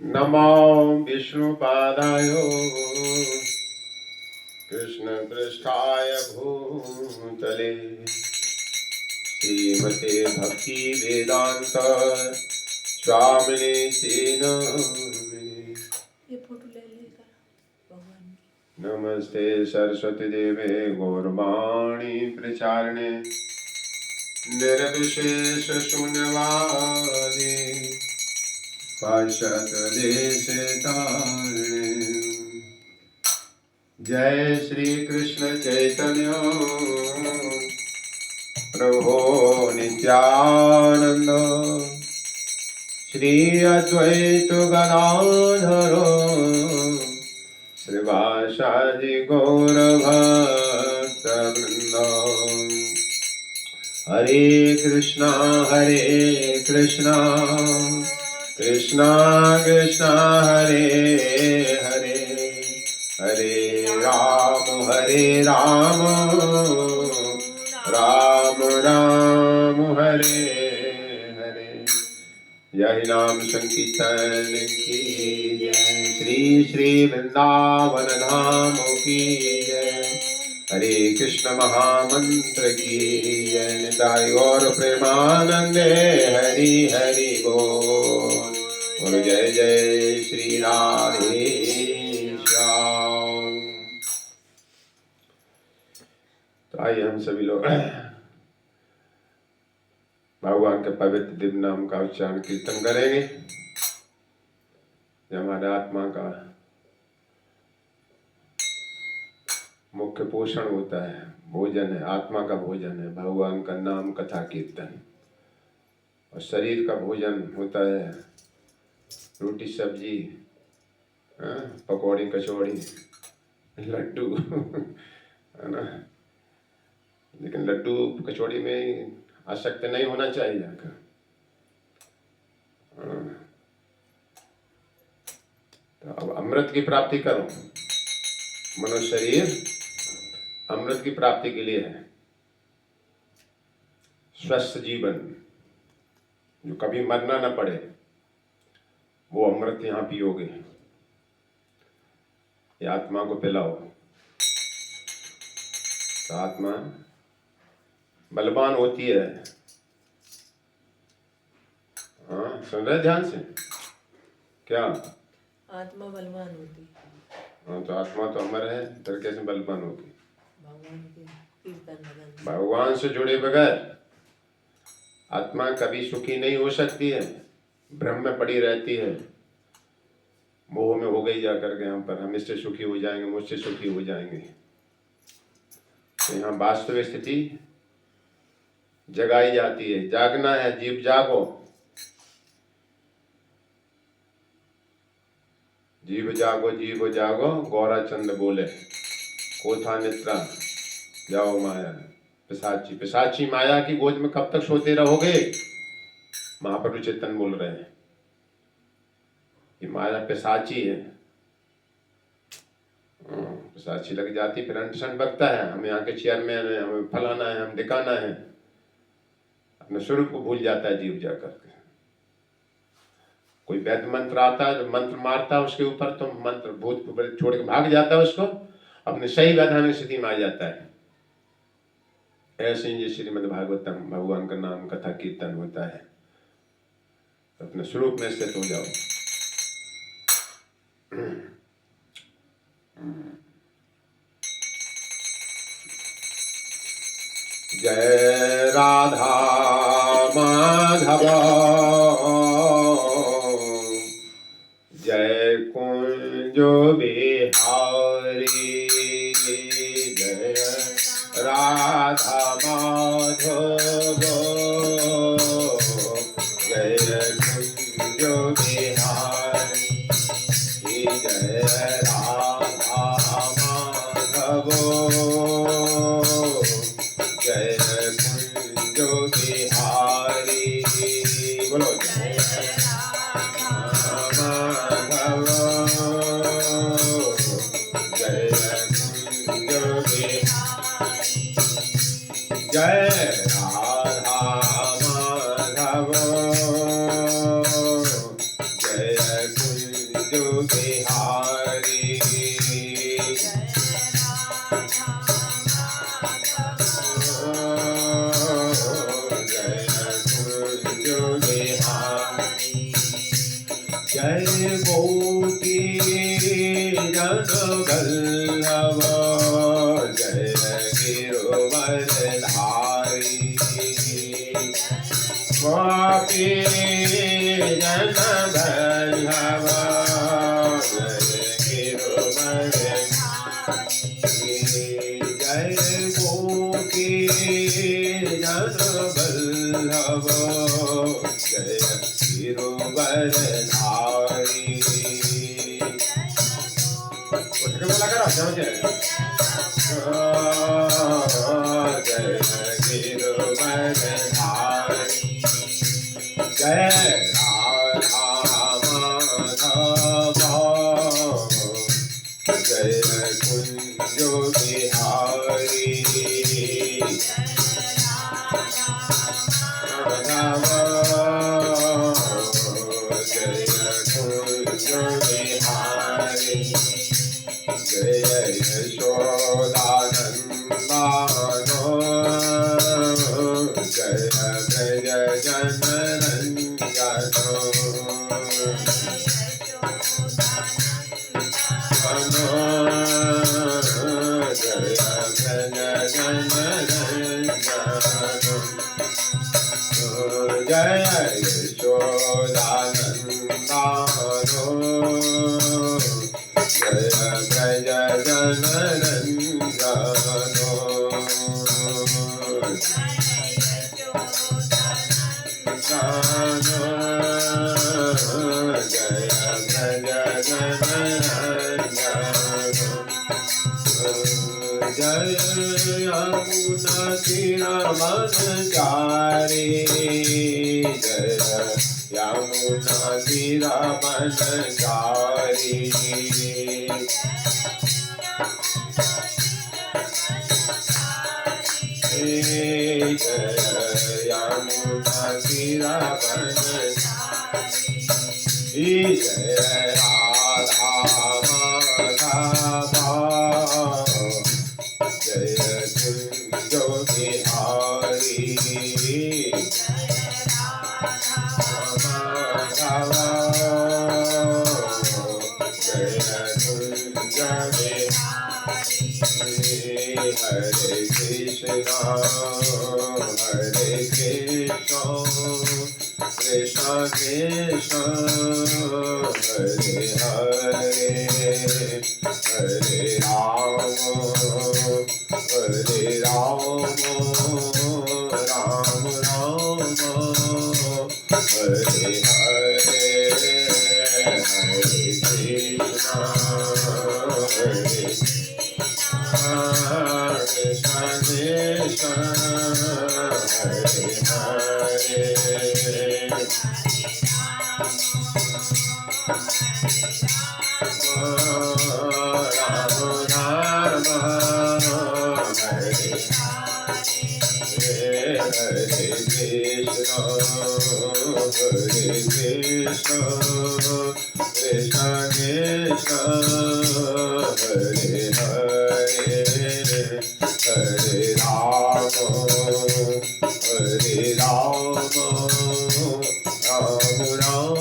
नमो विष्णुपादाय कृष्णपृष्ठाय भूतले श्रीमते भक्ति वेदांत स्वामिने ये फोटो ले लेगा भगवान की। नमस्ते सरस्वती देवे गौरवाणी प्रचारिणे निर्विशेष शून्यवादी पाश्चात देश तारिणे जय श्री कृष्ण चैतन्य प्रभो नित्यानंद श्री अद्वैत गदाधर श्रीवासादि गौर भक्त वृंद हरे कृष्णा कृष्णा कृष्णा हरे हरे हरे राम राम राम हरे हरे। यही नाम संकीर्तन की जय। श्री श्री वृंदावन धाम की जय। हरे कृष्ण महामंत्र की जय। निताई और प्रेमानंदे हरि हरि बोल। और जय जय श्री राधे श्याम। तो आइए हम सभी लोग भगवान के पवित्र दिव्य नाम का उच्चारण कीर्तन करेंगे। जो हमारे आत्मा का मुख्य पोषण होता है, भोजन है, आत्मा का भोजन है भगवान का नाम कथा कीर्तन। और शरीर का भोजन होता है रोटी सब्जी, पकौड़ी कचौड़ी लड्डू है ना। लेकिन लड्डू कचौड़ी में आसक्त नहीं होना चाहिए। तो अब अमृत की प्राप्ति करो। मनुष्य शरीर अमृत की प्राप्ति के लिए है। स्वस्थ जीवन जो कभी मरना न पड़े, वो अमृत यहाँ पियोगे। ये आत्मा को पिलाओ तो आत्मा बलवान होती है। हाँ, सुन रहे ध्यान से? क्या आत्मा बलवान होती? हाँ, तो आत्मा तो अमर है, फिर कैसे बलवान होगी? भगवान के कीर्तन भजन, भगवान से जुड़े बगैर आत्मा कभी सुखी नहीं हो सकती है। भ्रम में पड़ी रहती है, मोह में हो गई जा करके हम पर हम इससे सुखी हो जाएंगे, मुझसे सुखी हो जाएंगे। तो यहाँ वास्तविक स्थिति जगाई जाती है। जागना है, जीव जागो। जीव जागो जीव जागो, गौरा चंद बोले। कोथा निद्रा जाओ माया पिशाची। पिशाची माया की गोद में कब तक सोते रहोगे? महाप्रभु चेतन बोल रहे हैं कि माया पिशाची है। पिशाची लग जाती, फिर अंटसन बकता है। हम यहाँ के चेयरमैन है, हमें फलाना है, हम दिखाना है। अपने स्वरूप को भूल जाता है जीव जाकर के। कोई वैद्य मंत्र आता है, जो मंत्र मारता है उसके ऊपर, तो मंत्र भूत छोड़ के भाग जाता है, उसको अपने सही वैधानिक स्थिति में आ जाता है। ऐसे ही श्रीमद् भागवतम भगवान का नाम कथा कीर्तन होता है। अपने स्वरूप में स्थित हो जाओ। जय राधा माधव जय कुंज बिहारी। जय राधा माधव जय कुंज बिहारी। जय राधा माधव जय कुंज बिहारी। बोलो जय राधा माधव जय कुंज बिहारी। जय राधा माधव जय कुंज बिहारी जय गोपी जन वल्लभ जय गिरवरधारी गोपी जन वल्लभ जय गिरवरधारी जय गोपी जन वल्लभ जय गिरवरधारी बोला करो जय गिरवरधारी जय राधा माधव जय कुंज बिहारी माधव जय कुंज बिहारी जय यशोदानंदनो जय ब्रज जनरंजनो जय ब्रज जनरंजनो जय यशोदानंदनो जय ब्रज जनरंजनो जय ब्रज जनरंजनो जय यमुना तीरवनचारी जय यमुना तीरवनचारी जय यमुना तीरवनचारी जय राधा माधव जय कुंज बिहारी माधव जय कुंज बिहारी हरे कृष्ण कृष्ण कृष्ण हरे हरे हरे राम राम राम हरे हरे हरे कृष्ण कृष्ण हरे हरे राम राम हरे हरे कृष्ण कृष्ण कृष्ण हरे हरे हरे राम राम राम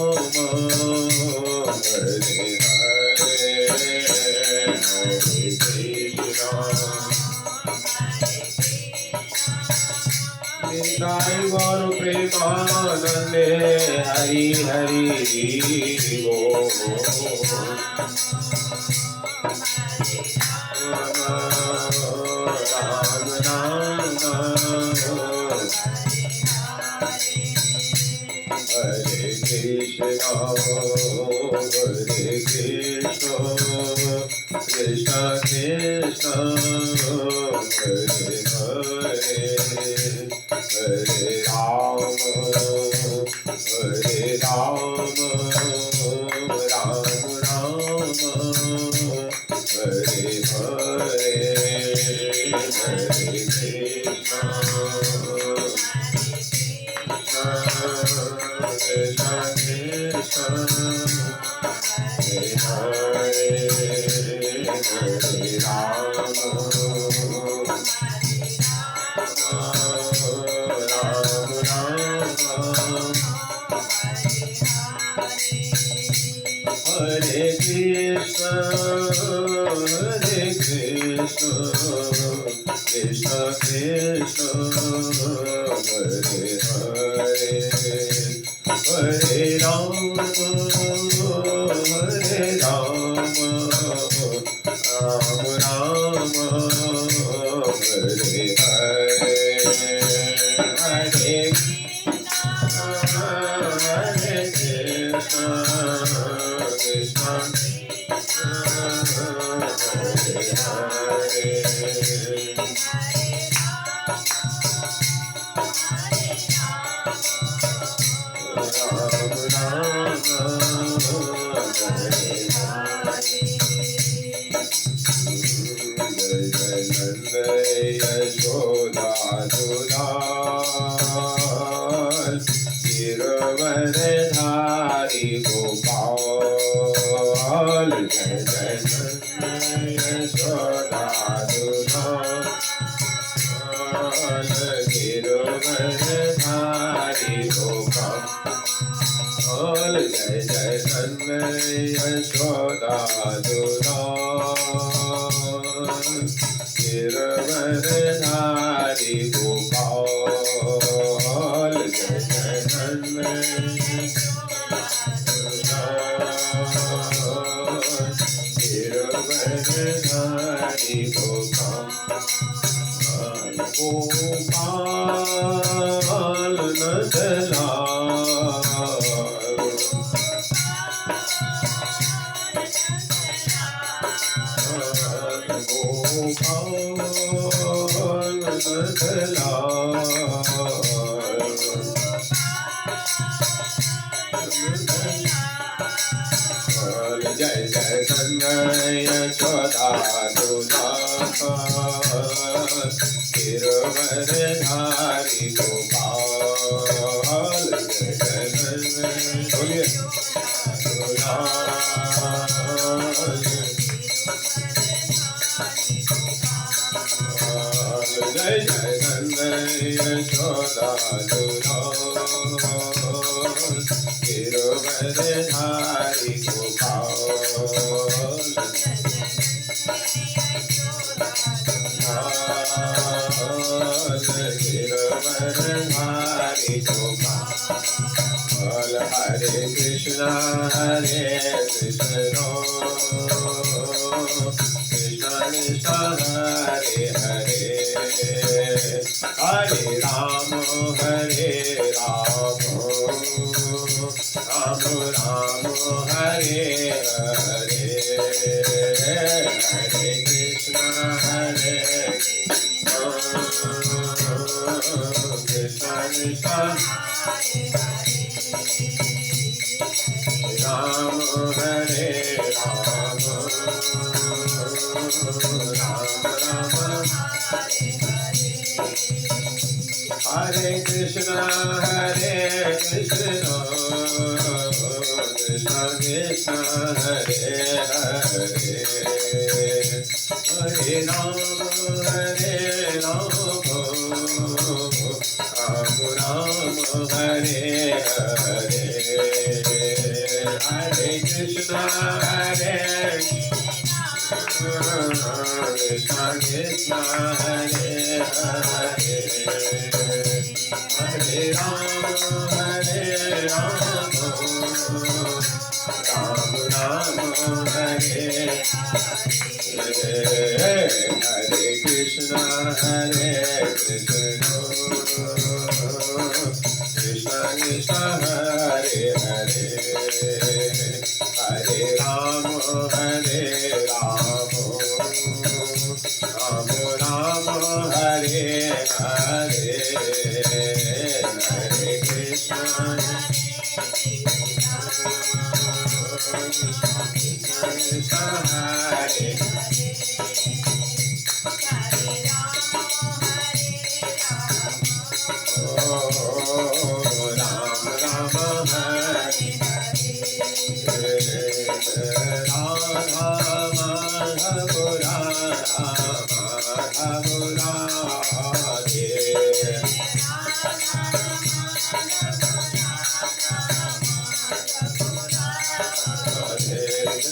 हरे हरे हरे कृष्ण निताई गौर प्रेमानंदे हरि हरि बोल राम राम हरे कृष्ण कृष्ण कृष्ण हरे हरे हरे राम राम राम हरे हरे हरे कृष्ण कृष्ण कृष्ण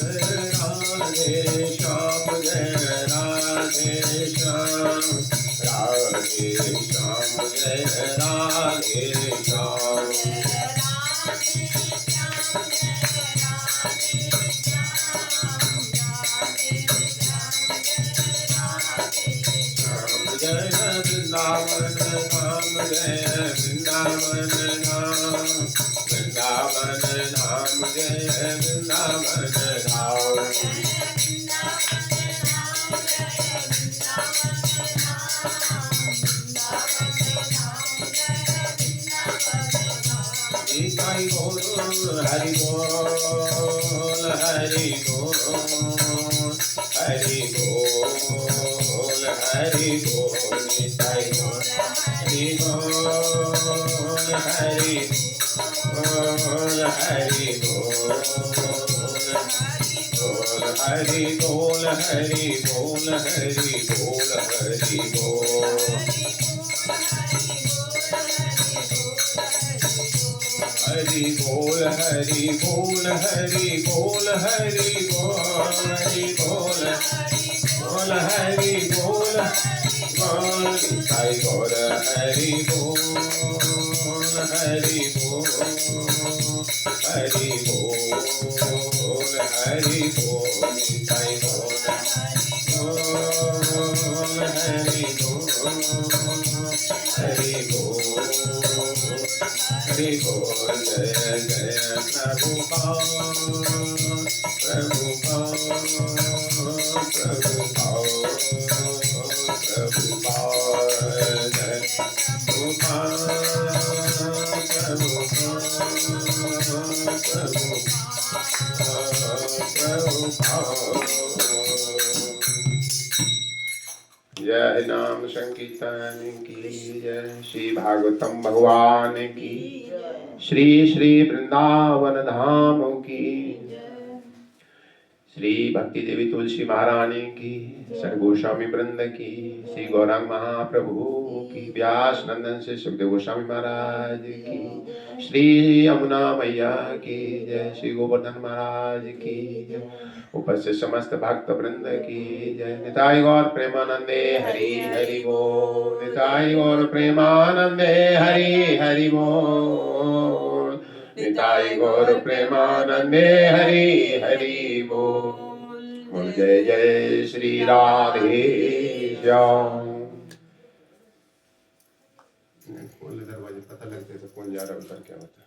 राधे श्याम जय राधे श्याम राधे श्याम जय राधे श्याम जय वृंदावन धाम जय वृंदावन धाम वृंदावन धाम जय वृंदावन धाम निताई गौर हरि बोल हरि बोल हरि बोल हरि बोल निताई गौर हरि बोल हरि बोल हरि बोल हरि बोल हरि बोल हरि बोल हरि बोल हरि बोल हरि बोल हरि बोल हरि बोल हरि बोल बोल हरि बोल बोल निताई गौर हरि बोल हरि बोल हरि बोल हरि बोल निताई गौर बोल हरि बोल हरि बोल हरि बोल जय जय प्रभुपाद प्रभुपाद प्रभुपाद प्रभुपाद जय प्रभुपाद जय नाम संकीर्तन की जय श्री भागवतम भगवान की श्री श्री वृंदावन धाम की श्री भक्ति देवी तुलसी महारानी की सर गोस्वामी वृंद की श्री गौरांग महाप्रभु की व्यास नंदन से सुखदेव गोस्वामी महाराज की श्री यमुना मैया की जय श्री गोवर्धन महाराज की जय उपस्थित समस्त भक्त वृंद की जय निताई गौर प्रेमानंदे हरि हरि बोल निताई गौर प्रेमानंदे हरि हरि बोल निताई गौर प्रेमानंदे हरि हरि बोल जय जय श्री राधे श्याम। खोले दरवाजे पता लगते तो कौन जा रहा उधर क्या होता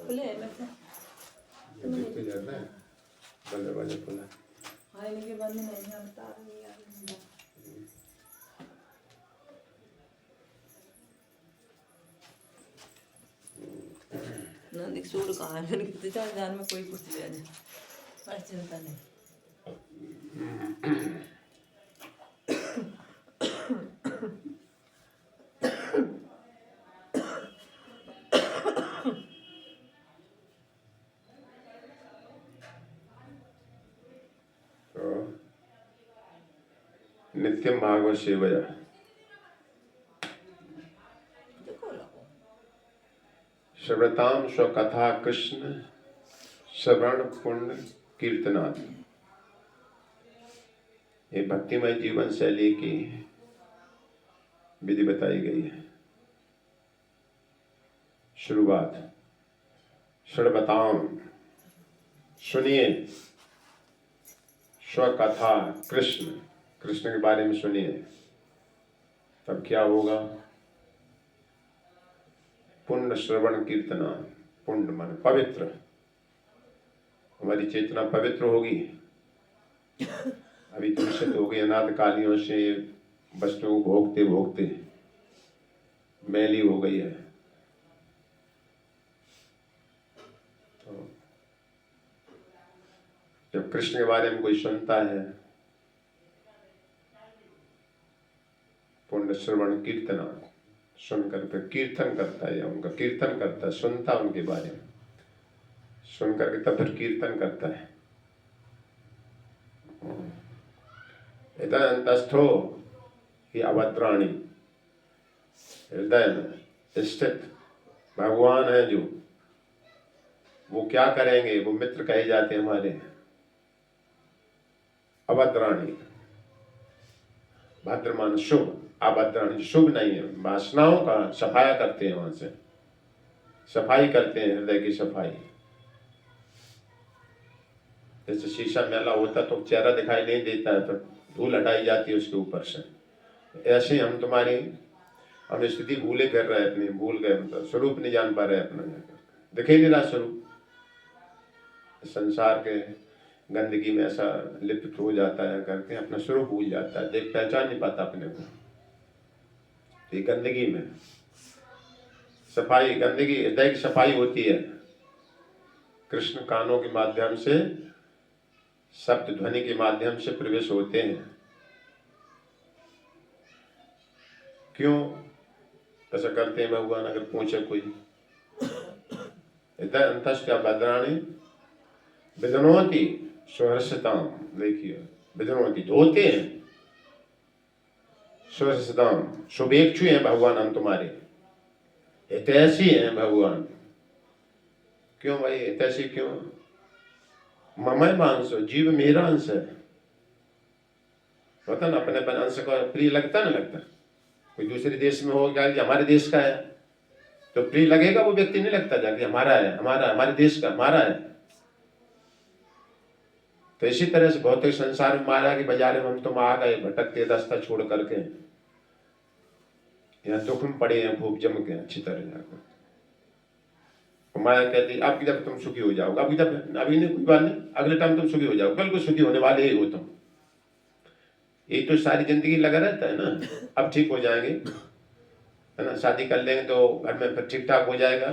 खुले हैं लगता देखते जाता है दरवाजे खुला हाँ इनके बंद नहीं है तार नहीं आ रही ना देख सूर कहाँ है मैंने कितने चार जान में कोई कुछ ले जाए पर चिंता नहीं नित्यम भागवत सेवया श्रवताम स्वकथा कृष्ण श्रवण पुण्य कीर्तनाथ। ये भक्तिमय जीवन शैली की विधि बताई गई है। शुरुआत श्रवताम सुनिए स्वकथा कृष्ण कृष्ण के बारे में सुनिए तब क्या होगा। पुण्य श्रवण कीर्तना पुण्य मन पवित्र हमारी चेतना पवित्र होगी। अभी दूषित हो गई अनाथ कालियों से वस्तुओं को भोगते भोगते मैली हो गई है। तो जब कृष्ण के बारे में कोई सुनता है पुण्य श्रवण कीर्तना सुनकर फिर कीर्तन करता है या उनका कीर्तन करता है सुनता उनके बारे में सुन करके तब फिर कीर्तन करता है। अंतस्थो ही अवत्राणी हृदय में स्थित भगवान है जो वो क्या करेंगे वो मित्र कहे जाते हैं हमारे अभद्राणी, भद्र मान शुभ, अभद्राणी शुभ नहीं है, वासनाओं का सफाया करते हैं, वहां से सफाई करते हैं, हृदय की सफाई। जैसे शीशा मैला होता तो चेहरा दिखाई नहीं देता है, तो धूल हटाई जाती है उसके ऊपर से। ऐसे हम तुम्हारी हम स्थिति भूले कर रहे अपनी, भूल गए, मतलब स्वरूप नहीं जान पा रहे अपना, दिखे नहीं रहा स्वरूप। संसार के गंदगी में ऐसा लिप्त हो जाता है करके अपना स्वरूप भूल जाता है, देख पहचान नहीं पाता अपने को। ये गंदगी में सफाई, गंदगी हृदय की सफाई होती है। कृष्ण कानों के माध्यम से, शब्द ध्वनि के माध्यम से प्रवेश होते हैं। क्यों ऐसा करते हैं भगवान? अगर पूछे कोई, अंतस्या भद्राणी विधनोति स्वहर्षताम, देखिए विधनोति धोते हैं, स्वहर्षताम शुभेक्षु हैं भगवान हम तुम्हारे, हितैषी हैं भगवान। क्यों भाई हितैषी क्यों? ममय मांस, जीव मेरा अंश है, पता ना अपने अंश का प्रिय लगता ना लगता। कोई दूसरे देश में हो गया कि हमारे देश का है तो प्रिय लगेगा वो व्यक्ति, नहीं लगता जाके हमारा है, हमारा, हमारे देश का, हमारा है। तो इसी तरह से भौतिक संसार में माया के बाजार में हम तुम आ गए भटकते रास्ता छोड़ करके, यहाँ दुख में पड़े हैं खूब जम के अच्छी तरह जाकर। माया कहती अब जब तुम सुखी हो जाओगे, अभी जब अभी नहीं कोई बात नहीं, अगले टाइम तुम सुखी हो जाओगे, बिल्कुल सुखी होने वाले ही हो तुम। ये तो सारी जिंदगी लगा रहता है ना, अब ठीक हो जाएंगे, है ना, शादी कर लेंगे तो घर में फिर ठीक ठाक हो जाएगा,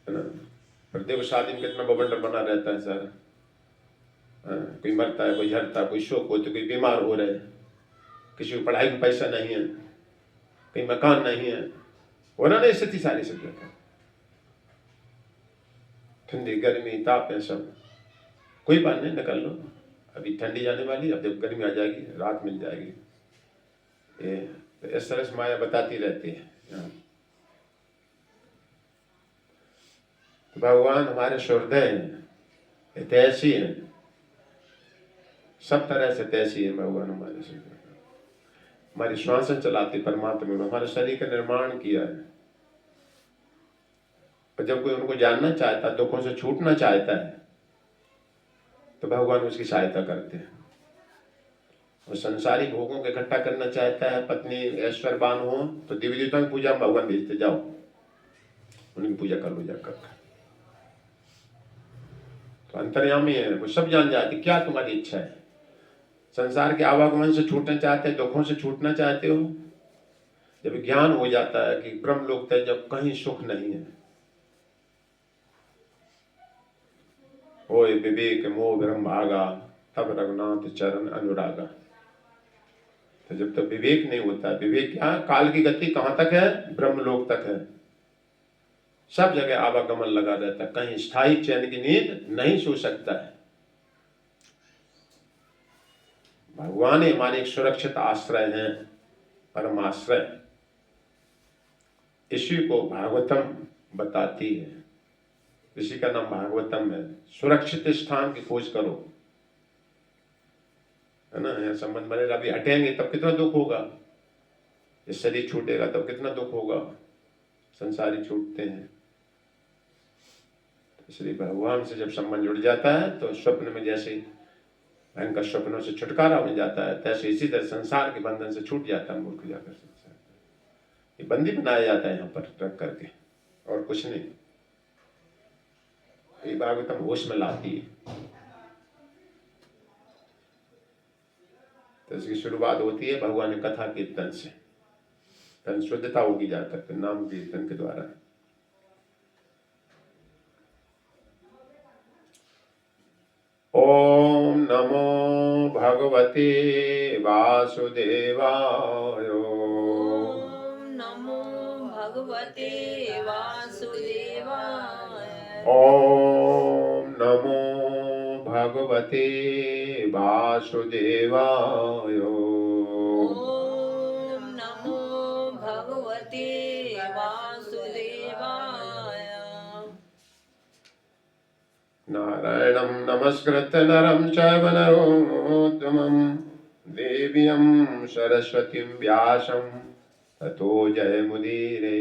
है ना। फिर देखो शादी में कितना बवंडर बना रहता है सारा, कोई मरता है, कोई झड़ता, कोई शोक हो तो कोई बीमार हो रहे, किसी को पढ़ाई में पैसा नहीं है, कहीं मकान नहीं है, होना नहीं स्थिति सारी सब, ठंडी गर्मी ताप है सब। कोई बात नहीं, निकल लो, अभी ठंडी जाने वाली, अब जब गर्मी आ जाएगी रात मिल जाएगी। ये तो इस तरह से माया बताती रहती है। तो भगवान हमारे हृदय हैं, हितैषी हैं, सब तरह से हितैषी है भगवान हमारे से। हमारी श्वासन चलाते परमात्मा ने हमारे शरीर का निर्माण किया है। और जब कोई उनको जानना चाहता, दुखों से छूटना चाहता है, तो भगवान उसकी सहायता करते हैं। और संसारी भोगों को इकट्ठा करना चाहता है, पत्नी ऐश्वर्यवान हो तो देवी देवताओं की पूजा भगवान भेजते, जाओ उनकी पूजा कर लो जाकर। तो अंतर्यामी है, वो सब जान जाते क्या तुम्हारी इच्छा है। संसार के आवागमन से छूटना चाहते हैं, दुखों से छूटना चाहते हो, जब ज्ञान हो जाता है कि ब्रह्म लोक है, जब कहीं सुख नहीं है, ओए विवेक मोह ब्रह्म भागा, तब रघुनाथ चरण अनुरागा। तो जब तक विवेक नहीं होता, विवेक क्या, काल की गति कहां तक है, ब्रह्म लोक तक है, सब जगह आवागमन लगा रहता है, कहीं स्थायी चैन की नींद नहीं सो सकता है। भगवान हमारे एक सुरक्षित आश्रय हैं, परम आश्रय। इसी को भागवतम बताती है, इसी का नाम भागवतम है। सुरक्षित स्थान की खोज करो, है ना। यहाँ संबंध बने, अभी हटेंगे तब कितना दुख होगा, इस शरीर छूटेगा तब कितना दुख होगा, संसारी छूटते हैं। इसलिए भगवान से जब संबंध जुड़ जाता है तो स्वप्न में जैसे भयंकर स्वप्नों से छुटकारा हो जाता है, तैसे इसी तरह संसार के बंधन से छूट जाता है मूर्ख जाकर। संसार ये बंदी बनाया जाता है यहाँ पर रख करके, और कुछ नहीं। ये भागवतम होश में लाती है। तो इसकी शुरुआत होती है भगवान की कथा कीर्तन से, तन शुद्धता होगी जाकर नाम कीर्तन के द्वारा। ओम नमो भगवते वासुदेवाय। ओम नमो भगवते वासुदेवाय। ओम नमो भगवते वासुदेवाय। ओम नमो भगवते वासुदेवाय। नारायण नारायणं नमस्कृत्य नरं चैव नरोत्तमं देवीं सरस्वतीं व्यासं ततो जयमुदीरे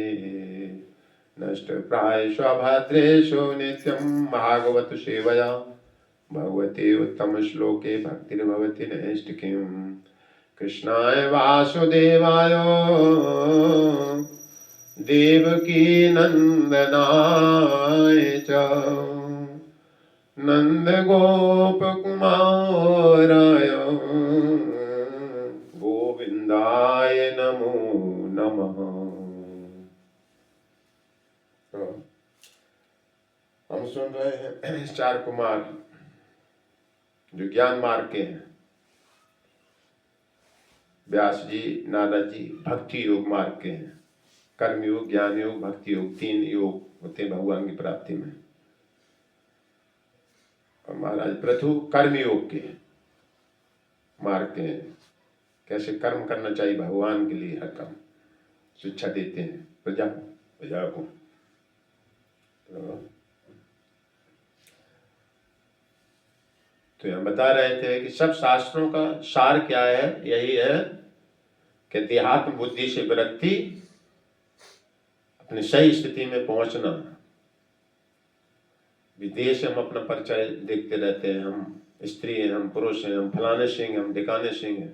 नष्टप्रायेषु अभद्रेषु नित्यं भागवत सेवया भगवते उत्तमश्लोके भक्तिर्भवति नैष्टिकीम् कृष्णाय वासुदेवाय देवकी नंदनाय च नन्दगोपकुमाराय गोविन्दाय नमो नमः। हम सुन रहे हैं चार कुमार जो ज्ञान मार्ग के हैं, व्यास जी, नारद जी भक्ति योग मार्ग के हैं। कर्म योग, ज्ञान योग, भक्ति योग, तीन योग होते हैं भगवान की प्राप्ति में। और महाराज प्रथु कर्म योग के मार्ग के हैं, कैसे कर्म करना चाहिए भगवान के लिए, हर काम शिक्षा देते हैं प्रजा को। तो हम बता रहे थे कि सब शास्त्रों का सार क्या है, यही है कि देहात्म बुद्धि से विरक्ति, अपनी सही स्थिति में पहुंचना। विदेश हम अपना परिचय देखते रहते हैं, हम स्त्री हैं, हम पुरुष हैं, हम फलाने सिंह, हम ढिकाने सिंह हैं।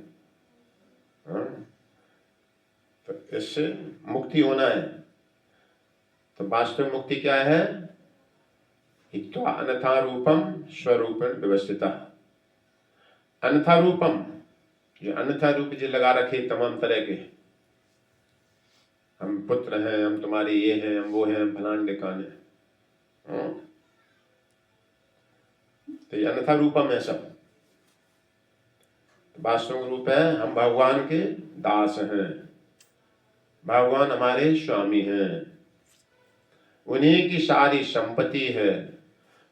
तो इससे मुक्ति होना है। तो वास्तव मुक्ति क्या है? हित्वा अन्यथा रूपम स्वरूपेण व्यवस्थिता। अन्यथा रूपम, जो अन्यथा रूप जो लगा रखे तमाम तरह के, हम पुत्र हैं, हम तुम्हारे ये हैं, हम वो हैं, हम फलान ढिकाने, तो ये अन्यथा रूपम है सब। तो वास्तविक रूप है हम भगवान के दास हैं, भगवान हमारे स्वामी हैं, उन्हीं की सारी संपत्ति है,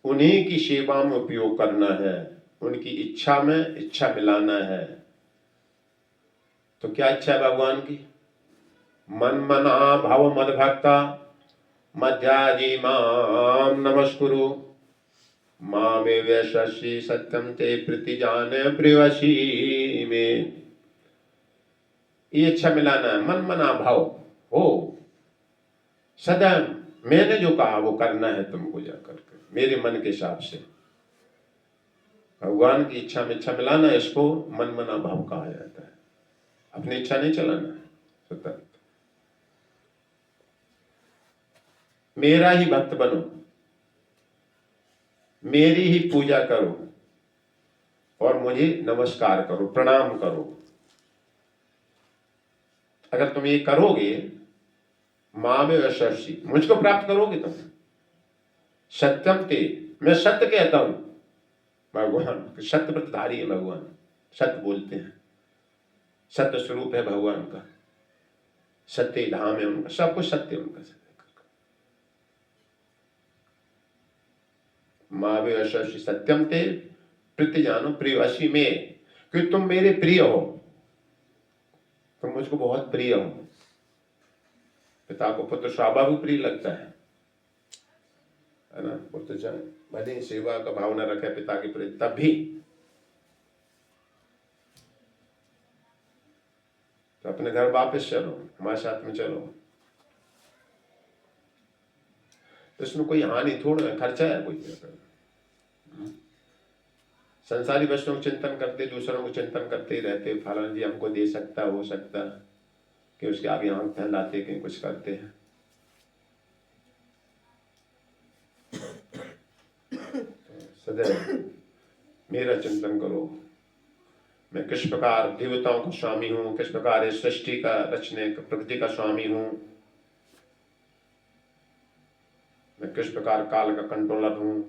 उन्हीं की सेवा में उपयोग करना है, उनकी इच्छा में इच्छा मिलाना है। तो क्या इच्छा है भगवान की? मन मना भव मद भक्ता मध्याजी माम नमस्कुरु मामे वैशि सत्यम ते प्रति जाने प्रियसी में। ये इच्छा मिलाना है, मन मना भाव हो, सदा मैंने जो कहा वो करना है तुमको, जाकर के मेरे मन के हिसाब से भगवान की इच्छा में इच्छा मिलाना, इसको मन मना भाव कहा जाता है। अपनी इच्छा नहीं चलाना, स्वतंत्र। मेरा ही भक्त बनो, मेरी ही पूजा करो और मुझे नमस्कार करो, प्रणाम करो। अगर तुम ये करोगे, मां में वैशि, मुझको प्राप्त करोगे तुम। सत्यम ते, मैं सत्य कहता हूं, भगवान सत्य व्रतधारी है, भगवान सत्य बोलते हैं, सत्य स्वरूप है भगवान का, सत्य धाम है उनका, सब कुछ सत्य उनका। मां में वैशि सत्यम ते प्रति जानो प्रियवशी में, क्योंकि तुम मेरे प्रिय हो, तुम मुझको बहुत प्रिय हो। पिता को पुत्र स्वाभाविक प्रिय लगता है ना। पुत्र चाहे भले ही सेवा का भाव न रखे पिता के प्रति, तब भी तो अपने घर वापस चलो, हमारे साथ में चलो। तो इसमें कोई हानि थोड़ा है, खर्चा है कोई। संसारी वस्तुओं को चिंतन करते, दूसरों को चिंतन करते ही रहते, फलाना जी हमको दे सकता, हो सकता, कि उसके आगे आंख फैलाते, कहीं कुछ करते हैं। सदैव मेरा चिंतन करो, मैं किस प्रकार देवताओं का स्वामी हूं, किस प्रकार इस सृष्टि का रचने प्रकृति का स्वामी हूं, मैं किस प्रकार काल का कंट्रोलर हूं।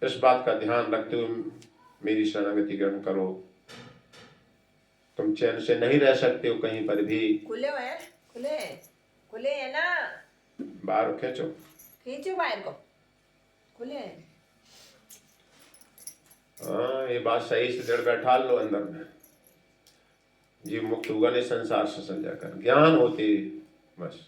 इस बात का ध्यान रखते हुए मेरी शरणागति ग्रहण करो। तुम चैन से नहीं रह सकते हो कहीं पर भी। खुले है, खुले खुले है ना, बाहर खींचो, खींचो बाहर को, खुले। हाँ, ये बात सही से जड़ बैठा लो अंदर में। जीव मुक्त हुआ नहीं संसार से संजा कर, ज्ञान होती बस।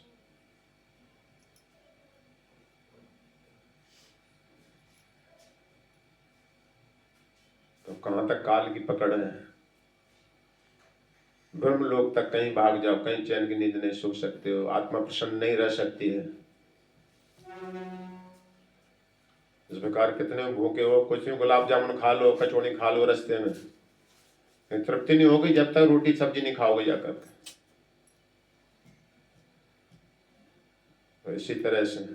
वहां तक काल की पकड़ है। ब्रह्म लोक तक कहीं भाग जाओ, कहीं चैन की नींद नहीं सो सकते हो, आत्मा प्रसन्न नहीं रह सकती है। इस प्रकार कितने भूखे हो, कुछ गुलाब जामुन खा लो, कचौड़ी खा लो रास्ते में, तृप्ति नहीं होगी जब तक रोटी सब्जी नहीं खाओगे जाकर। तो इसी तरह से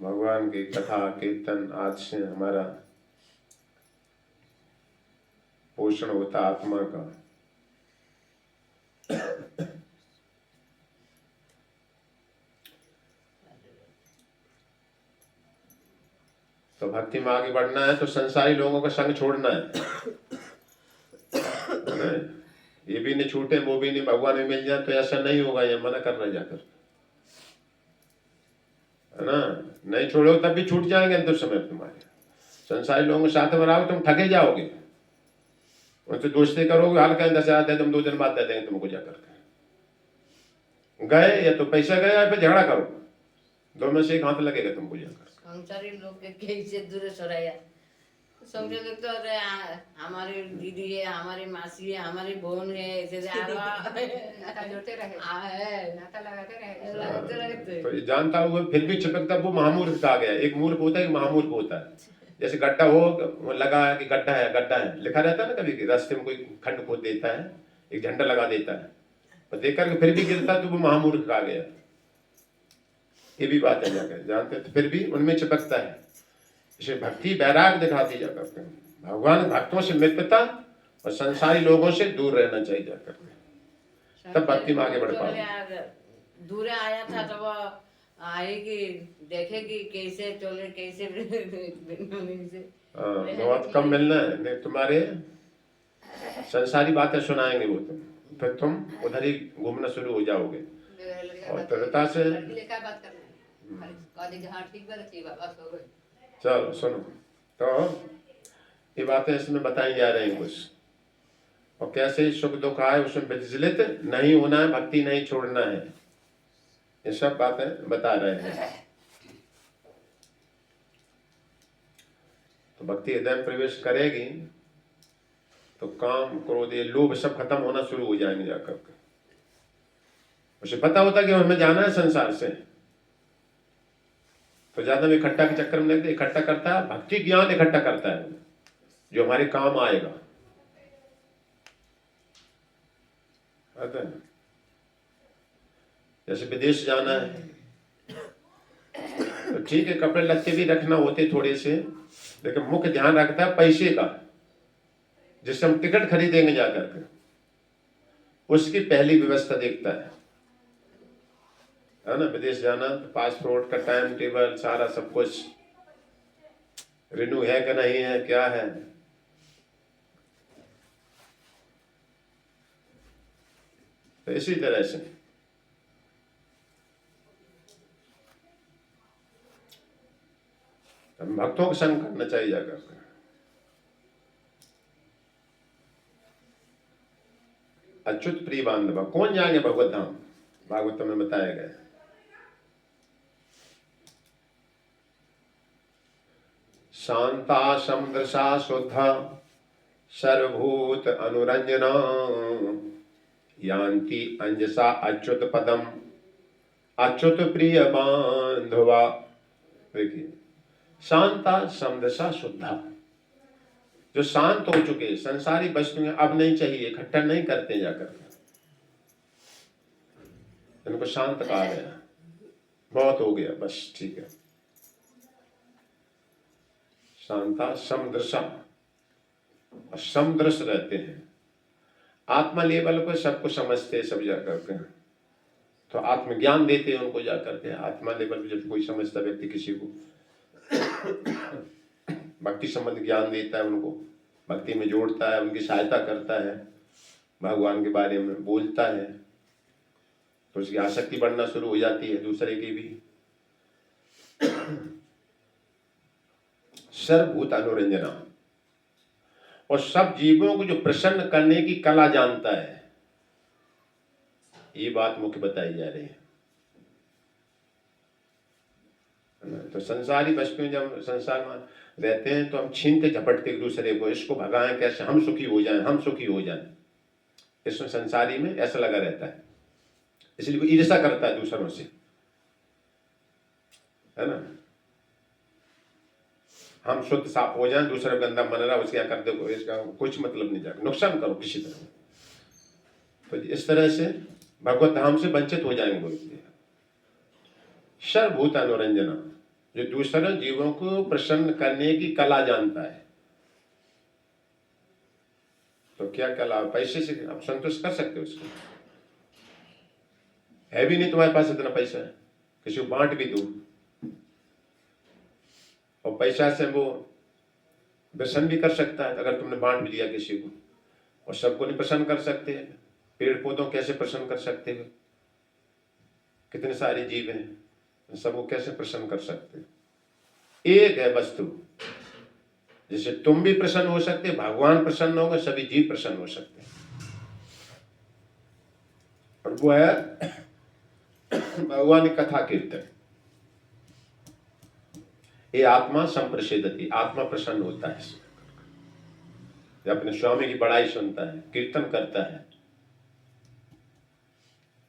भगवान की कथा कीर्तन आज से हमारा पोषण होता आत्मा का। तो भक्ति में आगे बढ़ना है तो संसारी लोगों का संग छोड़ना है। ये भी नहीं छूटे, वो भी नहीं, भगवान में मिल जाए तो ऐसा नहीं होगा, ये मना कर रहा जाकर, है ना। नहीं छोड़ो तब भी छूट जाएंगे अंतिम समय तुम्हारे। संसारी लोगों के साथ में रहोगे तुम ठगे जाओगे, उनसे दोस्ती करोगे, हाल कहें 10,000 दे, तुम 2 दिन बाद दे देंगे तुमको जाकर गए, या तो पैसा गया या फिर झगड़ा करो, दो में से एक हाथ लगेगा तुमको जाकर। संसारी लोग के कैसे दूर सराया समझो तो अरे हमारी दीदी है, हमारी मासी है, हमारी बहन है, ऐसे नाता जोड़ते रहे, नाता लगाते रहे। तो ये जानता हुआ फिर भी चिपकता, वो महामूर्ख कहा गया। एक मूर्ख होता है, एक महामूर्ख होता है। जैसे गड्ढा हो, लगा है कि गड्ढा है, गड्ढा है लिखा रहता है ना, कभी रास्ते में कोई खंड खोद देता है, एक झंडा लगा देता है, और देख करके फिर भी गिरता तो वो महामूर्ख कहा गया। ये भी बात है जाकर जानते, तो फिर भी उनमें चिपकता है। इसे भक्ति वैराग दिखाती जाकर, भगवान भक्तों से मित्रता और संसारी लोगों से दूर रहना चाहिए जाकर, तब भक्ति में आगे बढ़ पाओगे। दूर आया था तो वो आएगी, देखेगी कैसे चले, कैसे बहुत कम मिलना है, नहीं तुम्हारे संसारी बातें सुनाएंगे वो तुम, फिर तुम उधर ही घूमना शुरू हो जाओगे और तरता से। चलो सुनो, तो ये बातें इसमें बताई जा रही कुछ, और कैसे सुख दुख आए उसमें विचलित नहीं होना है, भक्ति नहीं छोड़ना है, ये सब बातें बता रहे हैं। तो भक्ति हृदय में प्रवेश करेगी तो काम क्रोध ये लोभ सब खत्म होना शुरू हो जाएंगे जाकर के। उसे पता होता कि हमें जाना है संसार से, तो ज्यादा में इकट्ठा के चक्कर में लगते, इकट्ठा करता है भक्ति ज्ञान, इकट्ठा करता है जो हमारे काम आएगा। जैसे विदेश जाना है तो ठीक है, कपड़े लत्ते भी रखना होते थोड़े से, लेकिन मुख्य ध्यान रखता है पैसे का, जिससे हम टिकट खरीदेंगे जाकर के, उसकी पहली व्यवस्था देखता है ना। विदेश जाना तो पासपोर्ट का टाइम टेबल सारा सब कुछ रिन्यू है कि नहीं है, क्या है। तो इसी तरह से हम भक्तों का संग करना चाहिए जाकर। अच्युत प्रिय बांधव कौन जाएंगे भगवत धाम, भागवत में बताया गया। शांता समदृशा शुद्धा सर्वभूत अनुरंजना यान्ति अंजसा अच्युत पदम अच्युत प्रिय बांधवा। देखिए, शांता समदृशा शुद्धा, जो शांत हो चुके, संसारी वस्तुएं अब नहीं चाहिए, इकट्ठा नहीं करते जाकर, इनको शांत कहा गया, बहुत हो गया बस, ठीक है। शांता समदृशा, और समदृश रहते हैं, आत्मा लेवल पर सबको समझते सब जाकर के, तो आत्मज्ञान देते हैं उनको जाकर के। आत्मा लेवल पर जब कोई समझता व्यक्ति किसी को भक्ति संबंध ज्ञान देता है, उनको भक्ति में जोड़ता है, उनकी सहायता करता है, भगवान के बारे में बोलता है, तो उसकी आसक्ति बढ़ना शुरू हो जाती है दूसरे की भी। सर्वभूत अनुरंजना, और सब जीवों को जो प्रसन्न करने की कला जानता है, ये बात मुख्य बताई जा रही है। है ना। तो संसारी वस्तुएं जब संसार में रहते हैं तो हम छीनते झपटते एक दूसरे को, इसको भगाएं कैसे, हम सुखी हो जाएं, हम सुखी हो जाएं, इसमें संसारी में ऐसा लगा रहता है। इसलिए वो ईर्ष्या करता है दूसरों से, है ना। हम शुद्ध साफ हो जाएं, दूसरा गंदा मन रहा उसके यहाँ कर दो, इसका कुछ मतलब नहीं जाएगा, नुकसान करो किसी तरह। तो इस तरह से भगवत धाम से वंचित हो जाएंगे बोलते हैं। सर्वभूत अनुरंजना, जो दूसरे जीवों को प्रसन्न करने की कला जानता है। तो क्या कला, पैसे से आप संतुष्ट कर सकते हो उसको, है भी नहीं तुम्हारे पास इतना पैसा है, किसी को बांट भी दो और पैसा से वो प्रसन्न भी कर सकता है अगर तुमने बांट भी दिया किसी को। और सबको नहीं प्रसन्न कर सकते, पेड़ पौधों कैसे प्रसन्न कर सकते हो, कितने सारे जीव हैं, सबको कैसे प्रसन्न कर सकते हो। एक है वस्तु जिससे तुम भी प्रसन्न हो सकते, भगवान प्रसन्न होगा, सभी जीव प्रसन्न हो सकते हैं, और वो है भगवान की कथा कीर्तन। ये आत्मा संप्रसिद्धति, आत्मा प्रसन्न होता है, जब अपने स्वामी की बड़ाई सुनता है, कीर्तन करता है।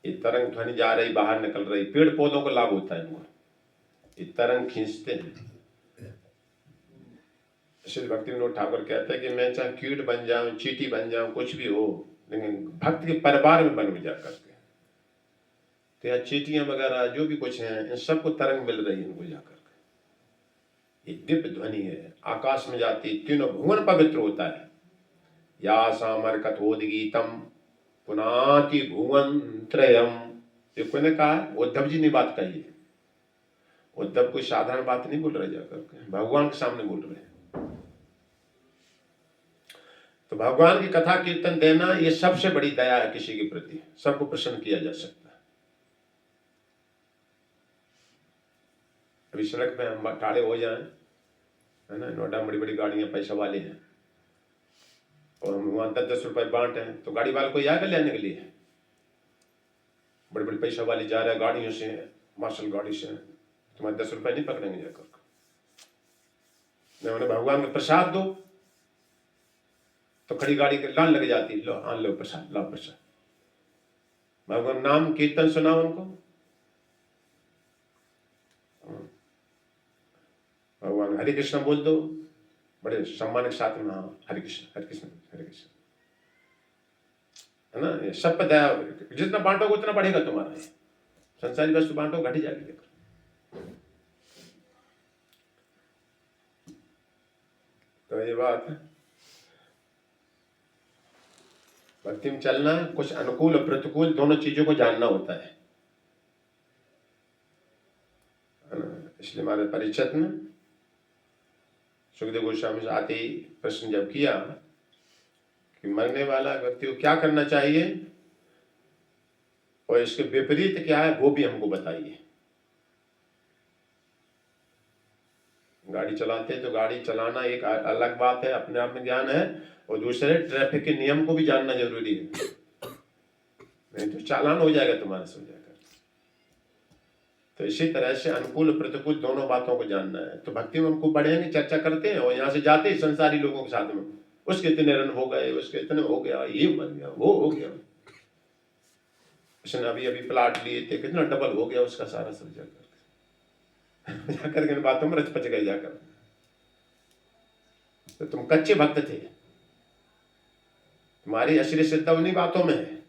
ये तरंग ध्वनि जा रही, बाहर निकल रही, पेड़ पौधों को लाभ होता है इनको, ये तरंग खींचते हैं। श्री भक्ति विनोद ठाकुर कहते हैं कि मैं चाहे कीट बन जाऊं, चींटी बन जाऊं, कुछ भी हो, लेकिन भक्त के परिवार में बन जा करके। तो यहाँ चींटियां वगैरह जो भी कुछ हैं, इन सबको तरंग मिल रही है इनको जाकर के। ये दिव्य ध्वनि है, आकाश में जाती, तीनों भुवन पवित्र होता है। या सामर कथोदगीतम पुनाति भुवन त्रयम, ये कोई ने कहा, उद्धव जी ने बात कही है। उद्धव कोई साधारण बात नहीं बोल रहे जाकर के, भगवान के सामने बोल रहे हैं। तो भगवान की कथा कीर्तन देना ये सबसे बड़ी दया है किसी के प्रति, सबको प्रसन्न किया जा सकता है। अभी सड़क पे हम ठाड़े हो जाएं, है ना, नोएडा बड़ी बड़ी गाड़ियां पैसा वाले हैं, और हम वहां 10-10 रुपए बांटे हैं, तो गाड़ी वाले को आएगा लेने के लिए, बड़ी बड़ी पैसा वाली जा रहा है गाड़ियों से, मार्शल गाड़ी से, तुम्हारे 10 रुपए नहीं पकड़ेंगे जाकर। मैं उन्हें भगवान को प्रसाद दो तो खड़ी गाड़ी के लाइन लग जाती, लो आन लो प्रसाद, लो प्रसाद। भगवान नाम कीर्तन सुना उनको, भगवान हरे कृष्ण बोल दो, बड़े सम्मान के साथ में, हाँ हरे कृष्ण हरे कृष्ण हरे कृष्ण, है ना। ये सब पे दया, जितना बांटोगे उतना बढ़ेगा तुम्हारा। संसारी वस्तु बांटो घटी जाएगी, देखो। तो ये बात है, भक्ति में चलना कुछ अनुकूल और प्रतिकूल दोनों चीजों को जानना होता है ना। इसलिए हमारे परिषद में सुखदेव गोस्वामी से आते ही प्रश्न जब किया कि मरने वाला व्यक्ति को क्या करना चाहिए और इसके विपरीत क्या है, वो भी हमको बताइए। गाड़ी चलाते तो गाड़ी चलाना एक अलग बात है, अपने आप में ज्ञान है, और दूसरे ट्रैफिक के नियम को भी जानना जरूरी है, नहीं तो चालान हो जाएगा तुम्हारे से जाकर। तो इसी तरह से अनुकूल प्रतिकूल दोनों बातों को जानना है। तो भक्ति में हमको बढ़ेंगे, चर्चा करते हैं, और यहाँ से जाते ही संसारी लोगों के साथ में, उसके इतने रन हो गए, उसके इतने हो गया, ये बन गया, वो हो गया, उसने अभी अभी प्लाट लिए थे, कितना डबल हो गया उसका सारा सब जाकर के बातों में रच पच गए जाकर। तो तुम कच्चे भक्त थे, तुम्हारी असली सिद्धता उन्हीं बातों में है।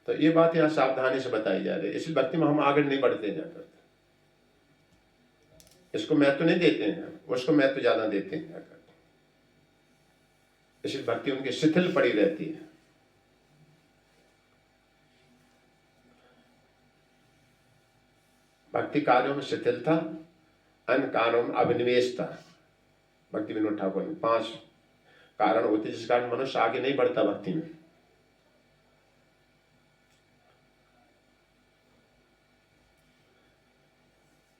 तो ये बात यहाँ सावधानी से बताई जा रही है, इसलिए भक्ति में हम आगे नहीं बढ़ते जाकर, इसको महत्व नहीं देते हैं, उसको महत्व ज्यादा देते हैं जाकर, इसलिए भक्ति उनकी शिथिल पड़ी रहती है। भक्ति कार्यों में शिथिलता, अन्य कार्यों में अभिनिवेशता। भक्ति विनोद ठाकुर ने 5 कारण होते जिस कारण मनुष्य आगे नहीं बढ़ता भक्ति में।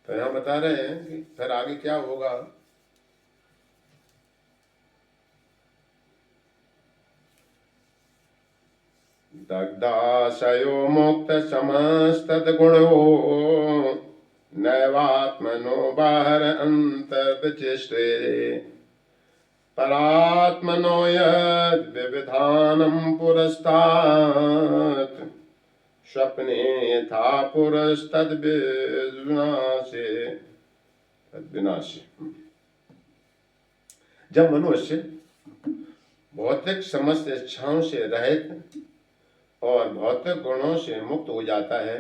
तो यहां बता रहे हैं कि फिर आगे क्या होगा। दग्धाशयो मुक्त समस्तद्गुणो नैवात्मनो बाहर अंतर्विचिष्टे परात्मनो यद विविधानं पुरस्तात् स्वप्ने यथा पुरुष तद्विनाशे। जब मनुष्य भौतिक समस्त इच्छाओं से रहित और भौतिक गुणों से मुक्त हो जाता है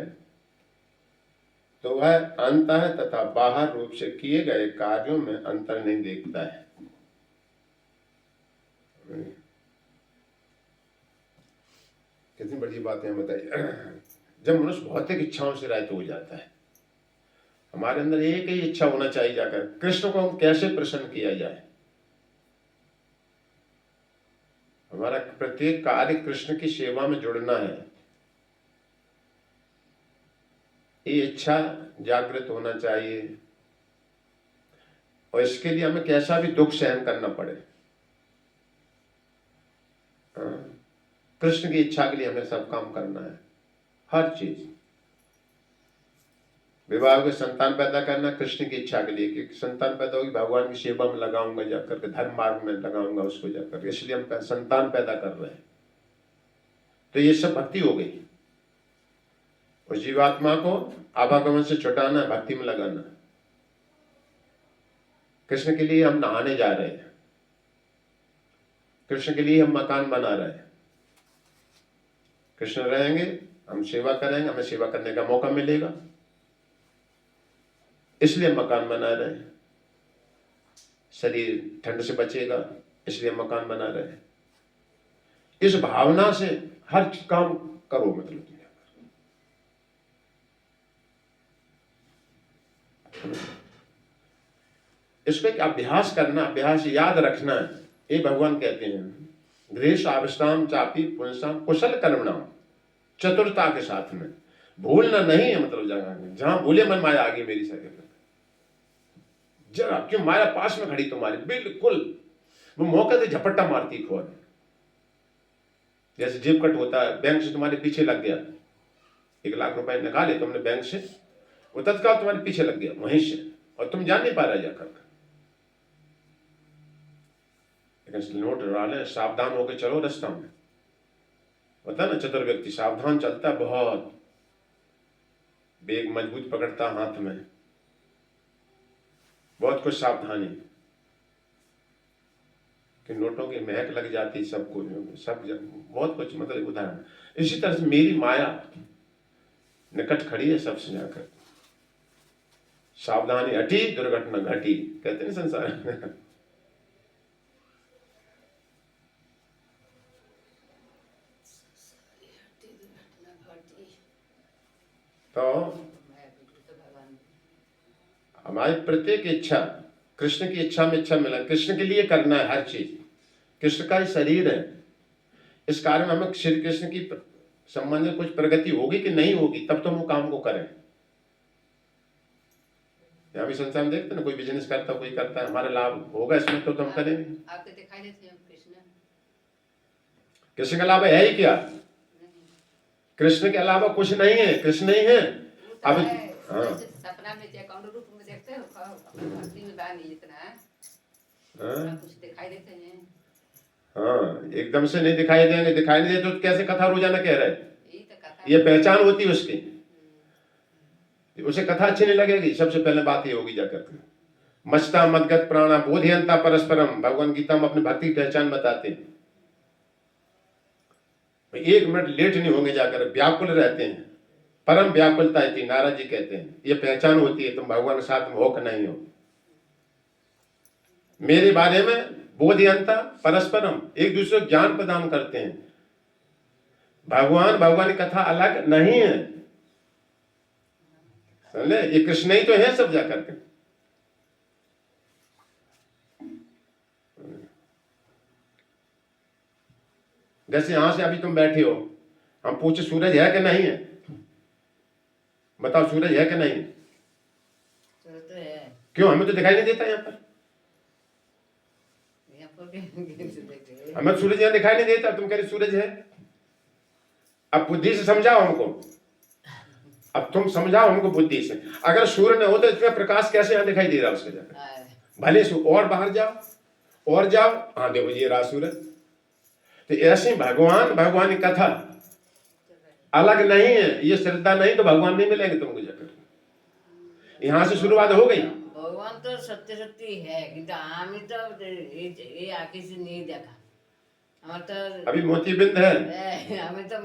तो वह अंतः तथा बाहर रूप से किए गए कार्यों में अंतर नहीं देखता है। कितनी बड़ी बातें बताइए। जब मनुष्य भौतिक इच्छाओं से रहित हो जाता है, हमारे अंदर एक ही इच्छा होना चाहिए, जाकर कृष्ण को हम कैसे प्रसन्न किया जाए। हमारा प्रत्येक कार्य कृष्ण की सेवा में जुड़ना है, ये इच्छा जागृत होना चाहिए। और इसके लिए हमें कैसा भी दुख सहन करना पड़े, कृष्ण की इच्छा के लिए हमें सब काम करना है, हर चीज। विवाह के संतान पैदा करना कृष्ण की इच्छा के लिए, कि संतान पैदा होगी भगवान की सेवा में लगाऊंगा जाकर के, धर्म मार्ग में लगाऊंगा उसको जाकर, इसलिए हम संतान पैदा कर रहे हैं। तो ये सब भक्ति हो गई। और जीवात्मा को आवागमन से छुटाना, भक्ति में लगाना। कृष्ण के लिए हम नहाने जा रहे हैं, कृष्ण के लिए हम मकान बना रहे हैं। कृष्ण रहेंगे, हम सेवा करेंगे, हमें सेवा करने का मौका मिलेगा, इसलिए हम मकान बना रहे हैं। शरीर ठंड से बचेगा, इसलिए हम मकान बना रहे हैं। इस भावना से हर काम करो, मतलब इसको एक अभ्यास करना, अभ्यास याद रखना है। ये भगवान कहते हैं गृहेश आविष्टाम चापी पुंसाम कुशल कर्मणाम, चतुरता के साथ में भूलना नहीं है। मतलब जहां भूले मन माया आ गई मेरी सके, जरा क्यों माया पास में खड़ी तुम्हारी, बिल्कुल वो मौके से झपट्टा मारती खोर। जैसे जेब कट होता है, बैंक से तुम्हारे पीछे लग गया, 1 लाख रुपए निकाले तुमने बैंक से, वो तत्काल तुम्हारे पीछे लग गया वहीं से, और तुम जान नहीं पा रहे जाकर। लेकिन नोट डाले, सावधान होकर चलो रास्ता में। होता ना चतुर व्यक्ति सावधान चलता, बहुत बैग मजबूत पकड़ता हाथ में, बहुत कुछ सावधानी कि नोटों की महक लग जाती सबको, सब बहुत कुछ, मतलब उदाहरण। इसी तरह से मेरी माया निकट खड़ी है सबसे जाकर, सावधानी हटी दुर्घटना घटी, कहते हैं संसार में। तो हमारी प्रत्येक इच्छा कृष्ण की इच्छा में इच्छा मिला, कृष्ण के लिए करना है हर चीज। कृष्ण का ही शरीर है, इस कार्य में हमें श्री कृष्ण की संबंध में कुछ प्रगति होगी कि नहीं होगी, तब तो हम काम को करें। यहाँ भी संसार में देखते ना, कोई बिजनेस करता कोई करता है, हमारा लाभ होगा इसमें तो हम करेंगे। आपको दिखाई देते हैं कृष्ण, कृष्ण का लाभ है ही क्या? कृष्ण के अलावा कुछ नहीं है, कृष्ण ही है। अब हाँ, सपना में अकाउंट रूप में देखते हो, भक्ति में बात नहीं इतना कुछ दिखाई देते हैं। हाँ, एकदम से नहीं दिखाई देंगे, दिखाई नहीं दे तो कैसे कथा रोजाना कह रहे हैं? तो ये पहचान होती है उसकी, उसे कथा अच्छी नहीं लगेगी। सबसे पहले बात ये होगी जाकर के मस्ता मदगत प्राणा बोधयंता परस्परम, भगवान गीता में अपनी भक्ति की पहचान बताते हैं। 1 मिनट लेट नहीं होंगे, जाकर व्याकुल रहते हैं, परम व्याकुलता है, नारद जी कहते हैं। ये पहचान होती है तुम भगवान के साथ में हो कि नहीं हो। मेरे बारे में बोधयंता परस्परम, एक दूसरे को ज्ञान प्रदान करते हैं। भगवान की कथा अलग नहीं है, समझे? ये कृष्ण ही तो है सब जाकर के। जैसे यहां से अभी तुम बैठे हो, हम पूछे सूरज है कि नहीं है, बताओ सूरज है कि नहीं है? तो है। क्यों? हमें तो दिखाई नहीं देता यहाँ पर, हमें सूरज यहाँ दिखाई नहीं देता, तुम कह रहे सूरज है। अब बुद्धि से समझाओ हमको, अब तुम समझाओ हमको बुद्धि से। अगर सूर्य न हो तो इतना प्रकाश कैसे यहाँ दिखाई दे रहा है उसके जाकर? भले और बाहर जाओ और जाओ, हाँ देखो ये रहा सूरज। तो ऐसे भगवान की कथा अलग नहीं है, ये श्रद्धा नहीं तो भगवान नहीं मिलेंगे तुमको जाकर। यहाँ से शुरुआत हो गई। भगवान तो सत्य सत्य है, किंतु आम्ही तो ये आंखी से नहीं देखा। हमार तो अभी मोतीबिंद है, हमें तो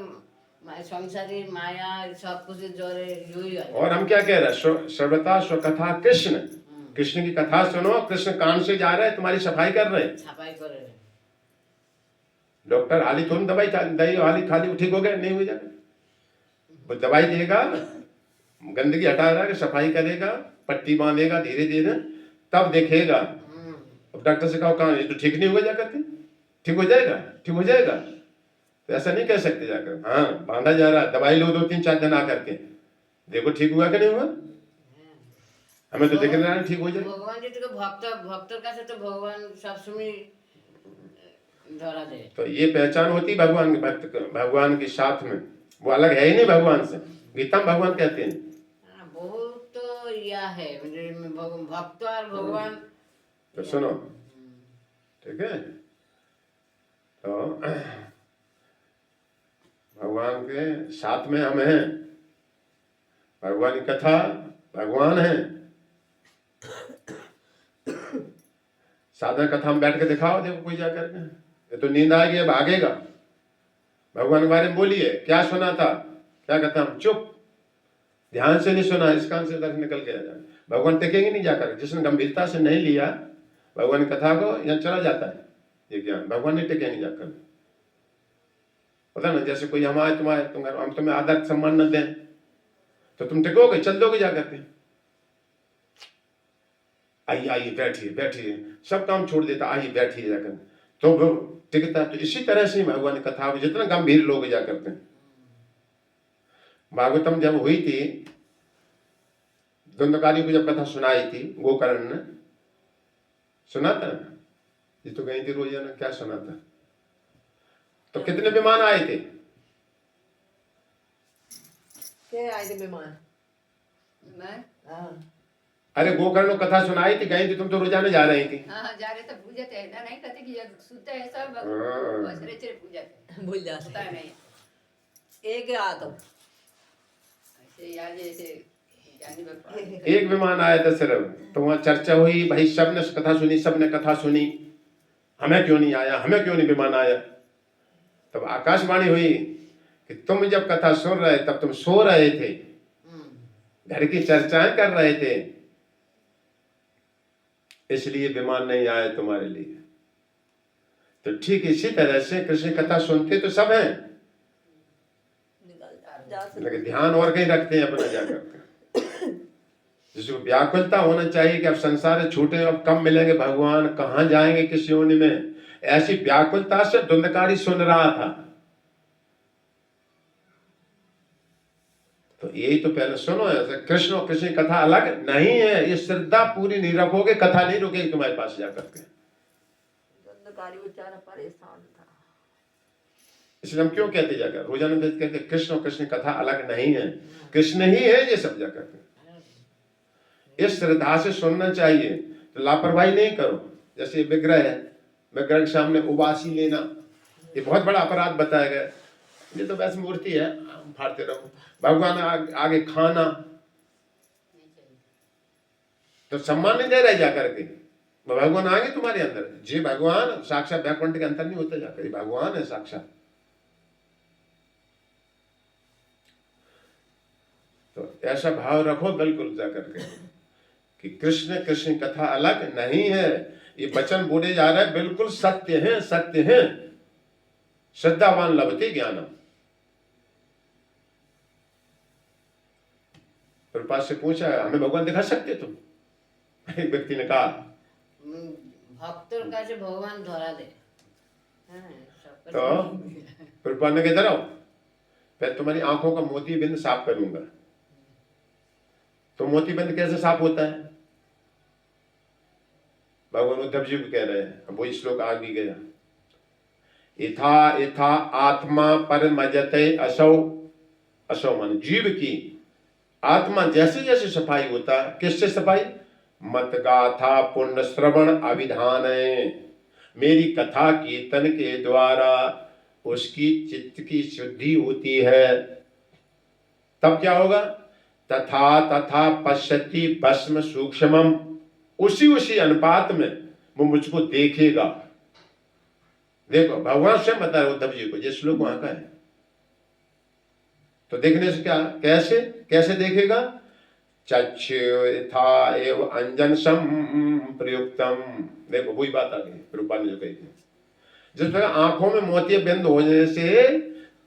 संसारी माया सब कुछ जोरे यू ही है। और हम क्या कह रहे हैं? सर्वथा स्वकथा कृष्ण, कृष्ण की कथा सुनो। कृष्ण कान से जा रहे हैं, तुम्हारी सफाई कर रहे हैं। सफाई कर रहे हैं। डॉक्टर हाली थोड़ी दवाई दही हाली खाली ठीक हो गए, नहीं हो जाएगा। वो दवाई देगा, गंदगी हटाएगा, सफाई करेगा, पट्टी बांधेगा धीरे धीरे, तब देखेगा। अब डॉक्टर से कहो कहाँ ये तो ठीक नहीं हुआ जाकर के, ठीक हो जाएगा, ठीक हो जाएगा, तो ऐसा नहीं कह सकते जाकर। हाँ बांधा जा रहा, दवाई लो 2-3-4 दिन आकर के देखो ठीक हुआ कि नहीं हुआ। हमें तो देख रहा है ठीक हो जाए। भगवान जी तो भक्त का से तो भगवान सब सुनी धरा दे। तो ये पहचान होती भगवान के भक्त, भगवान के साथ में वो अलग है ही नहीं भगवान से। गीता में भगवान कहते हैं बहुत तो यह है भक्त और भगवान। तो सुनो, ठीक है, तो भगवान के साथ में हम हैं, भगवान की कथा, भगवान है। साधना कथा में बैठ के दिखाओ, देखो कोई जाकर के, ये तो नींद आ गई अब भागेगा। भगवान के बारे में बोलिए, क्या सुना था, क्या कहता हम चुप, ध्यान से नहीं सुना, इस कान से उधर निकल गया जाए। भगवान टेकेंगे नहीं जाकर, जिसने गंभीरता से नहीं लिया भगवान की कथा को, यहाँ चला जाता है ये ज्ञान। भगवान नहीं टेकेंगे जाकर। पता ना, जैसे कोई हम आए तुम्हारे हम तुम्हें आदर सम्मान न दें तो तुम टिकोगे, चल दोगे जाकर के। आइए आइए बैठिए बैठिए, सब काम छोड़ देता, आइए बैठिए जाकर, तो वो टिकता। तो इसी तरह से भगवान की कथा जितना गंभीर लोग जाकर के। भागवतम जब हुई थी, धुंधकारी को जब कथा सुनाई थी, गोकर्ण ने सुना था, ये तो गई थी रोजाना, क्या सुना था? तो कितने विमान आए थे? क्या आए थे विमान? मैं अरे गोकर्ण कथा सुनाई थी, गई थी, तुम तो रोजाना जा रही थी। हाँ जा रहे थे, पूजा थे ना, नहीं कहते कि सुनते हैं सब, बस रेचरे पूजा थे, भूल जाते पता नहीं एक रात ऐसे यार जैसे जानी बात। एक विमान आया था सिर्फ, तो वहां चर्चा हुई, भाई सबने कथा सुनी, सबने कथा सुनी, हमें क्यों नहीं आया, हमें क्यों नहीं विमान आया। तब आकाशवाणी हुई कि तुम जब कथा सुन रहे तब तुम सो रहे थे, घर की चर्चाएं कर रहे थे, इसलिए विमान नहीं आया तुम्हारे लिए। तो ठीक इसी तरह से कृष्ण कथा सुनते तो सब हैं, लेकिन ध्यान और कहीं रखते हैं अपना जाकर। जिसको व्याकुलता होना चाहिए कि अब संसार से छूटे, अब कब मिलेंगे भगवान, कहाँ जाएंगे किस योनि में, ऐसी व्याकुलता से धुंधकारी सुन रहा था। तो यही तो पहले सुनो, ऐसे कृष्ण और कृष्ण की कथा अलग नहीं है। ये श्रद्धा पूरी नहीं रखोगे, कथा नहीं रुकेगी तुम्हारे पास जाकर के। धुंधकारी बेचारा परेशान था। इसलिए हम क्यों कहते जाकर रोजाना कहते कृष्ण और कृष्ण की कथा अलग नहीं है, कृष्ण ही है ये सब जाकर के। इस श्रद्धा से सुनना चाहिए, तो लापरवाही नहीं करो। जैसे विग्रह है, विग्रह के सामने उबासी लेना, ये बहुत बड़ा अपराध बताया गया। ये तो वैसे मूर्ति है, फाड़ते रहो। भगवान आगे खाना, तो सम्मान नहीं दे रहे जाकर के। भगवान आगे तुम्हारे अंदर, जी भगवान साक्षात बैकुंठ के अंतर नहीं होता जाकर, भगवान है साक्षात। तो ऐसा भाव रखो बिल्कुल जाकर के कि कृष्ण कृष्ण कथा अलग नहीं है। ये वचन बोले जा रहा है, बिल्कुल सत्य है, सत्य है। श्रद्धावान लभते ज्ञानम। प्रभुपाद से पूछा, हमें भगवान दिखा सकते तुम? एक व्यक्ति ने कहा, भक्तों का से भगवान धरा दे। तो प्रभुपाद ने कहते रहो, पहले तुम्हारी आंखों का मोती बिंद साफ करूंगा। तो मोती बिंद कैसे साफ होता है? भगवान उद्धव जी को कह रहे हैं, अब वही श्लोक आ भी गया। इथा इथा आत्मा पर मजते असौ, असौ मन जीव की आत्मा जैसे जैसे सफाई होता है, किससे सफाई? मत गाथा पुण्य श्रवण अविधान, मेरी कथा कीर्तन के द्वारा उसकी चित्त की शुद्धि होती है। तब क्या होगा? तथा तथा पश्यति भस्म सूक्ष्मम, उसी उसी अनुपात में वो मुझको देखेगा। देखो भगवान स्वयं बता रहे उद्धव जी को, ये श्लोक वहां का है। तो देखने से क्या, कैसे कैसे देखेगा? चक्षुथा एव अंजन सम प्रयुक्तम, देखो वही बात आ गई रूपा ने जो कही थी। जिस प्रकार आंखों में मोतिया बिंद होने से,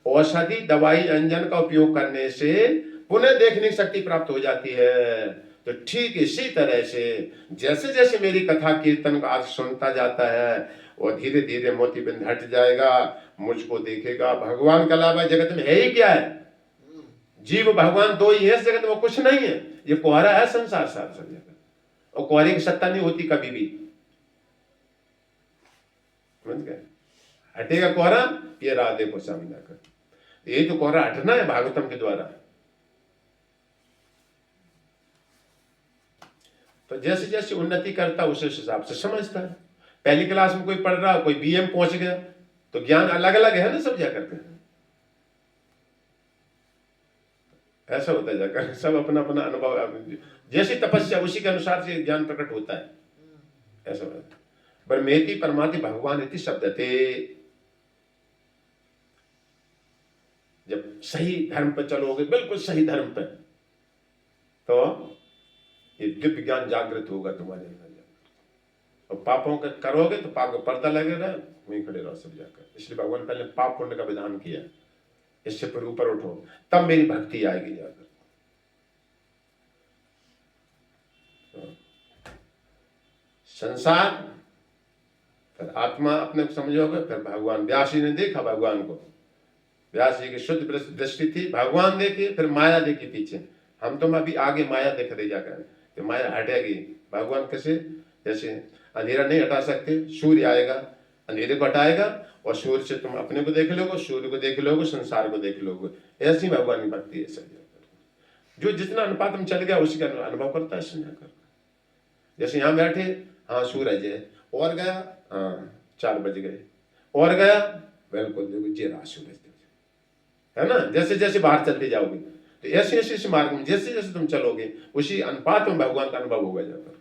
औषधि दवाई अंजन का उपयोग करने से पुनः देखने की शक्ति प्राप्त हो जाती है, तो ठीक इसी तरह से जैसे जैसे मेरी कथा कीर्तन का आज सुनता जाता है और धीरे धीरे मोती बिंद हट जाएगा, मुझको देखेगा। भगवान के अलावा जगत में है ही क्या है? जीव भगवान दो ही है इस जगत में, वो कुछ नहीं है। ये कोहरा है संसार सार सब जगह, और कोहरे की सत्ता नहीं होती कभी भी, समझ गए? हटेगा कोहरा, ये राह देखो सामने जाकर, यही तो कोहरा हटना है भागवतम के द्वारा। तो जैसे जैसे उन्नति करता उस हिसाब से समझता है। पहली क्लास में कोई पढ़ रहा, कोई बीए में पहुंच गया, तो ज्ञान अलग अलग है ना सब जाकर के, ऐसा होता है जाकर, सब अपना अपना अनुभव, जैसी तपस्या उसी के अनुसार से ज्ञान प्रकट होता है, ऐसा होता है। ब्रह्मेति परमाति भगवान इति शब्दते, जब सही धर्म पर चलोगे, बिल्कुल सही धर्म पर, तो ये दिव्य ज्ञान जागृत होगा तुम्हारे अंदर। और पापों का करोगे तो पाप का पर्दा लगेगा, वहीं खड़े रहो सब जाकर। इसलिए भगवान पहले पाप पुण्य का विधान किया, इससे पर ऊपर उठो, तब मेरी भक्ति आएगी जाकर। तो संसार, फिर आत्मा अपने को समझोगे, फिर भगवान। व्यास जी ने देखा भगवान को, व्यास जी की शुद्ध दृष्टि थी, भगवान देखे, फिर माया देखी पीछे। हम तो अभी आगे माया देख रहे जाकर, कि माया हटेगी। भगवान कैसे? जैसे अंधेरा नहीं हटा सकते, सूर्य आएगा अंधेरे को हटाएगा, और सूर्य से तुम अपने को देख लोगे, सूर्य को देख लोगे, संसार को देख लोगे। ऐसी भगवान की भक्ति है सब। जो जितना अनुपात में चल गया उसी का अनुभव करता है समझा कर। जैसे यहाँ बैठे, हाँ सूरज है, और गया, हाँ 4 बज गए, और गया, बिल्कुल देखो जे रहा सूरज, है ना। जैसे जैसे बाहर चलते जाओगे, तो ऐसे ऐसे मार्ग में जैसे जैसे तुम चलोगे, उसी अनुपात में भगवान का अनुभव होगा जाकर।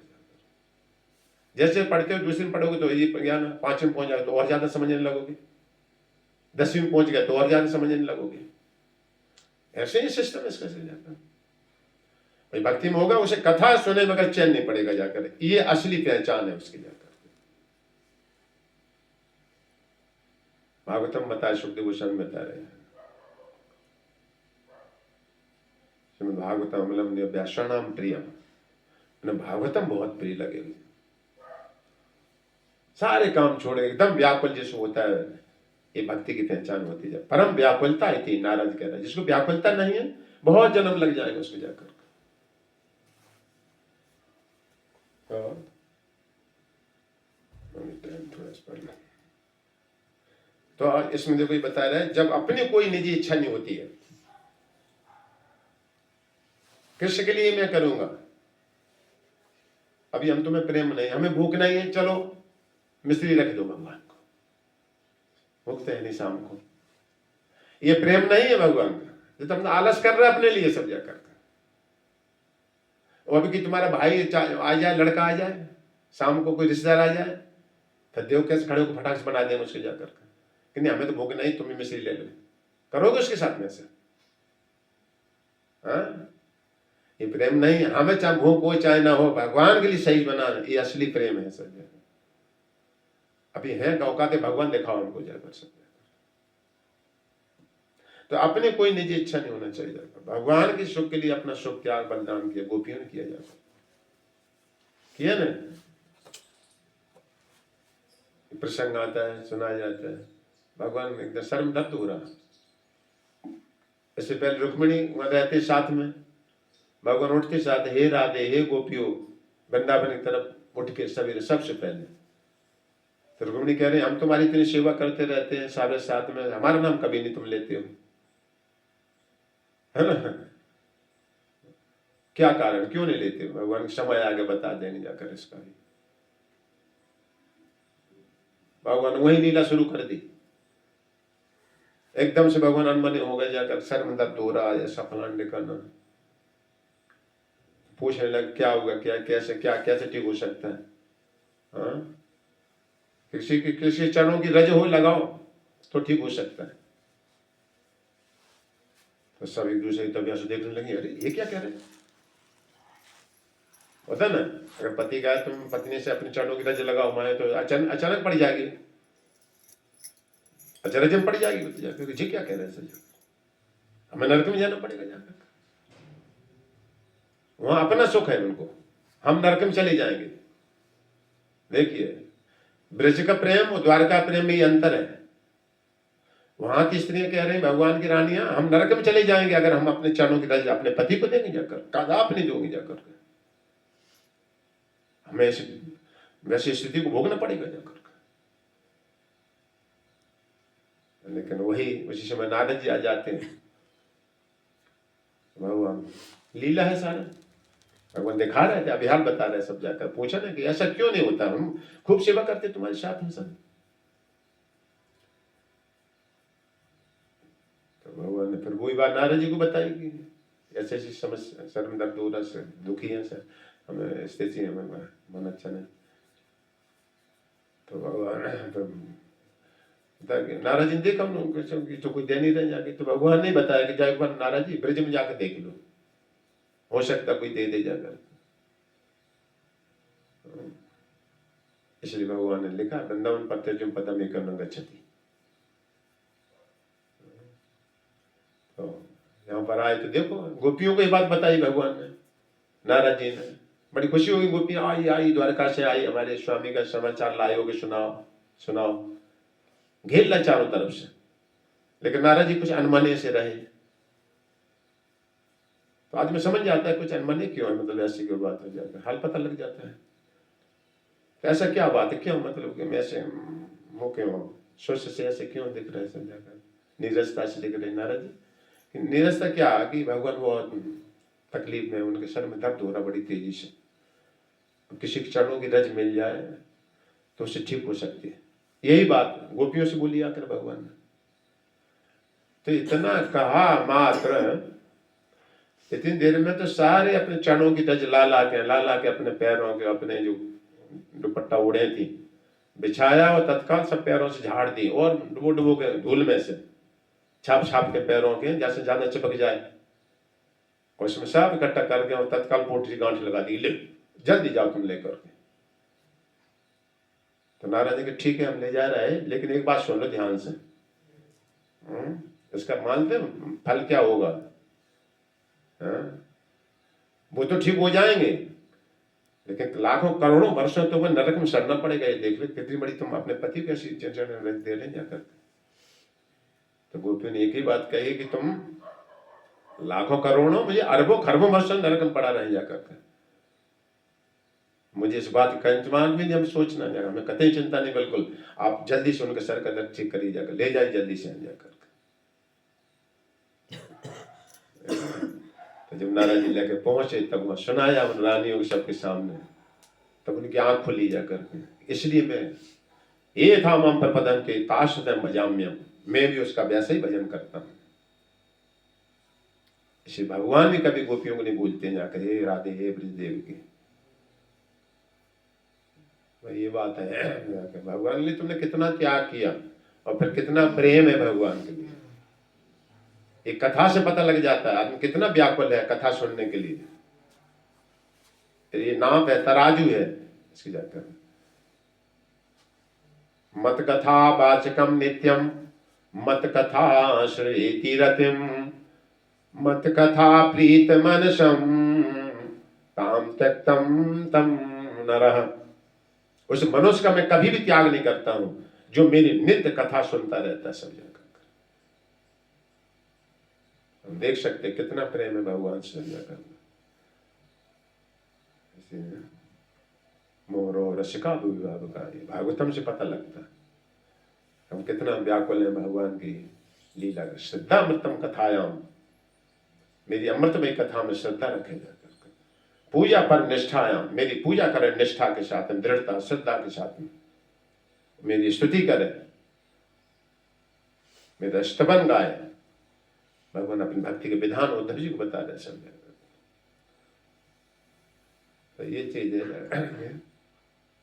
जैसे पढ़ते हो, दूसरे में पढ़ोगे तो ये ज्ञान, 5वीं में पहुंच जाओगे तो और ज्यादा समझने लगोगे, 10वीं में पहुंच गए तो और ज्यादा समझने लगोगे। ऐसे ही सिस्टम है इसका जाकर। भाई भक्ति में होगा, उसे कथा सुने बगैर चैन नहीं पड़ेगा जाकर, ये असली पहचान है उसकी जाकर। भागवतम बताए, सुखदेव गोस्वामी बता रहे हैं, भागवतम अमलम ने व्यासानाम प्रियम, भागवतम बहुत प्रिय लगे, सारे काम छोड़े, एकदम व्याकुल जैसे होता है, ये भक्ति की पहचान होती है। परम व्याकुलता थी, नाराज कह रहा है, जिसको व्याकुलता नहीं है बहुत जन्म लग जाएगा उसको जाकर। तो इसमें देखो ये बता रहा है, जब अपनी कोई निजी इच्छा नहीं होती है, कृष्ण के लिए मैं करूंगा, अभी हम तुम्हें प्रेम नहीं, हमें भूख नहीं है, चलो मिश्री रख दो भगवान को, भूख तो है नहीं शाम को, ये प्रेम नहीं है भगवान का। जो तुम आलस कर रहे अपने लिए सब जाकर, और अभी कि तुम्हारा भाई आ जाए, लड़का आ जाए, शाम को कोई रिश्तेदार आ जाए, फिर देव कैसे खड़े होकर फटाक से बना देंगे उसके जाकर कि नहीं हमें तो भूख नहीं, तुम ही मिश्री ले लो, करोगे उसके साथ में से? हाँ, ये प्रेम नहीं है। हमें चाहे भूख हो चाहे ना हो, भगवान के लिए सही बनाना, ये असली प्रेम है सब। अभी है औकाते भगवान दिखाओ हमको जाकर सब। तो अपने कोई निजी इच्छा नहीं होना चाहिए जाकर। भगवान के सुख के लिए अपना सुख त्याग बलिदान किया, गोपियों ने किया जाकर, किया ना। प्रसंग आता है, सुनाया जाता है, भगवान एकदम शर्मदत्त हो रहा। इससे पहले रुक्मिणी वहां रहते साथ में, भगवान उठते साथ, हे राधे हे गोपियों, वृंदावन की तरफ उठ के सवेरे सबसे पहले तो रुक्मिणी कह रहे हैं हम तुम्हारी इतनी सेवा करते रहते हैं सारे साथ में, हमारा नाम कभी नहीं तुम लेते हो, है ना? क्या कारण, क्यों नहीं लेते हो? भगवान समय आगे बता देंगे जाकर इसका भी। भगवान वही लीला शुरू कर दी, एकदम से भगवान अनमने हो गए, जाकर सर में दर्द हो रहा है, ऐसा फलान करना, पूछने लगे क्या होगा, क्या कैसे ठीक हो सकता है? हाँ, किसी चरणों की रज हो लगाओ तो ठीक हो सकता है। तो सब एक दूसरे की तबियत से देखने लगे, अरे ये क्या कह रहे हैं? होता है ना, अगर पति का तुम पत्नी से अपने चरणों की रज लगाओ माए तो अचानक पड़ जाएगी, अचानक पड़ जाएगी, तो जाकर जी क्या कह रहे हैं सर, हमें नरक में जाना पड़ेगा जाकर, वहां अपना सुख है उनको, हम नरक में चले जाएंगे। देखिए ब्रज का प्रेम और द्वारका प्रेम में ये अंतर है। वहां की स्त्रियां कह रही हैं भगवान की रानियां हम नरक में चले जाएंगे अगर हम अपने चरणों की रज अपने पति को देंगे जाकर, कदाप नहीं दोगे जाकर, हमें वैसी स्थिति को भोगना पड़ेगा जाकर। लेकिन वही उसी समय नारद जी आ जाते हैं, भगवान लीला है सारा, भगवान दिखा रहे थे, अभिहार बता रहे सब, जाकर पूछा ना कि ऐसा क्यों नहीं होता, हम खूब सेवा करते तुम्हारे साथ हम सब। तो भगवान ने फिर वही बात नारद जी को बताई कि ऐसे ऐसी समस्या, सर में दर्द हो रहा है, दुखी है सर, हमें स्थिति है, हमें मन अच्छा नहीं। तो भगवान तो नारद जी देखा तो कोई दे नहीं रहे जाके, तो भगवान ने बताया कि जाए एक बार नारद जी ब्रज में जाकर देख लो, हो सकता कोई दे दे जाकर। इसलिए भगवान ने लिखा वृंदावन प्रत्यजम पदम एकम गच्छति। तो यहाँ पर आए तो देखो गोपियों को ये बात बताई भगवान ने, नारद जी ने, बड़ी खुशी होगी, गोपियां आई द्वारका से आई, हमारे स्वामी का समाचार लाए होगे, सुनाओ, घेर ला चारों तरफ से। लेकिन नारद जी कुछ अनमने से रहे। तो आदमी समझ जाता है कुछ अनमने क्यों है, मतलब ऐसी कोई बात हो जाती है, हाल पता लग जाता है। तो ऐसा क्या बात है, क्यों मतलब कि मैं ऐसे मुँह क्यों सोच से ऐसे क्यों दिख रहे, समझाकर नीरसता से दिख रहे नारद जी। नीरसता क्या कि भगवान बहुत तकलीफ में, उनके सर में दर्द हो रहा बड़ी तेजी से, किसी के चरणों की रज मिल जाए तो उससे ठीक हो सकती है। यही बात गोपियों से बोली आकर भगवान ने। तो इतना कहा मात्र, इतनी देर में तो सारे अपने चरणों की रज ला ला के अपने पैरों के, अपने जो दुपट्टा उड़े थी बिछाया और तत्काल सब पैरों से झाड़ दी, और डुबो के धूल में से छाप के पैरों के, जैसे ज्यादा चिपक जाए और उसमें सब इकट्ठा करके और तत्काल पोटी गांठ लगा दी, ले जल्दी जाओ तुम लेकर के। तो नारद जी ठीक है हम ले जा रहे हैं, लेकिन एक बात सुन लो ध्यान से, इसका मानते फल क्या होगा? वो तो ठीक हो जाएंगे, लेकिन लाखों करोड़ों वर्षों तो वो नरक में सड़ना पड़ेगा। ये देख लो कितनी बड़ी तुम अपने पति को ऐसी रख दे रहे जाकर। तो गोपियों ने एक ही बात कही कि तुम लाखों करोड़ों, मुझे अरबों खरबों वर्षों नरक में पड़ा रहे जाकर, मुझे इस बात का इंतजार भी नहीं, हम सोचना जाएगा, हमें कतई चिंता नहीं, बिल्कुल आप जल्दी से उनके सर का दर्द ठीक करिए जाकर, ले जाए जल्दी से जाकर। तो जब नारद जी लेके पहुंचे तब वहां सुनाया उन रानियों के सबके सामने, तब उनकी आंख खुली जाकर। इसलिए मैं ये था मम प्रपदम के ताशुदम भजाम्यम, मैं भी उसका वैसा ही भजन करता हूं। इसलिए भगवान भी कभी गोपियों को नहीं भूलते जाकर, हे राधे हे ब्रजदेव की। ये बात है, भगवान ने तुमने कितना त्याग किया और फिर कितना प्रेम है भगवान के लिए, एक कथा से पता लग जाता है आदमी कितना व्याकुल है कथा सुनने के लिए। ये नाप है, तराजू है इसकी जाकर। मत कथा वाचकम नित्यम, मत कथा श्रेति रतिम, मत कथा प्रीत मनसम, काम त्यक्तम तम नरः। उस मनुष्य का मैं कभी भी त्याग नहीं करता हूं जो मेरी नित्य कथा सुनता रहता है सब जगह। हम देख सकते कितना प्रेम है भगवान से जगह। मोरो रसिका विभावकारी, भागवतम से पता लगता है हम कितना व्याकुल हैं भगवान की लीला। श्रद्धा अमृतम कथायाम, मेरी अमृतमय कथा में श्रद्धा रखेगा। पूजा पर निष्ठायाम, मेरी पूजा करे निष्ठा के साथ, दृढ़ता श्रद्धा के साथ में, मेरी स्तुति करे, मेरा स्तवन गाए। भगवान अपनी भक्ति के विधान उद्धव जी को बता रहे समझे। तो ये चीज है,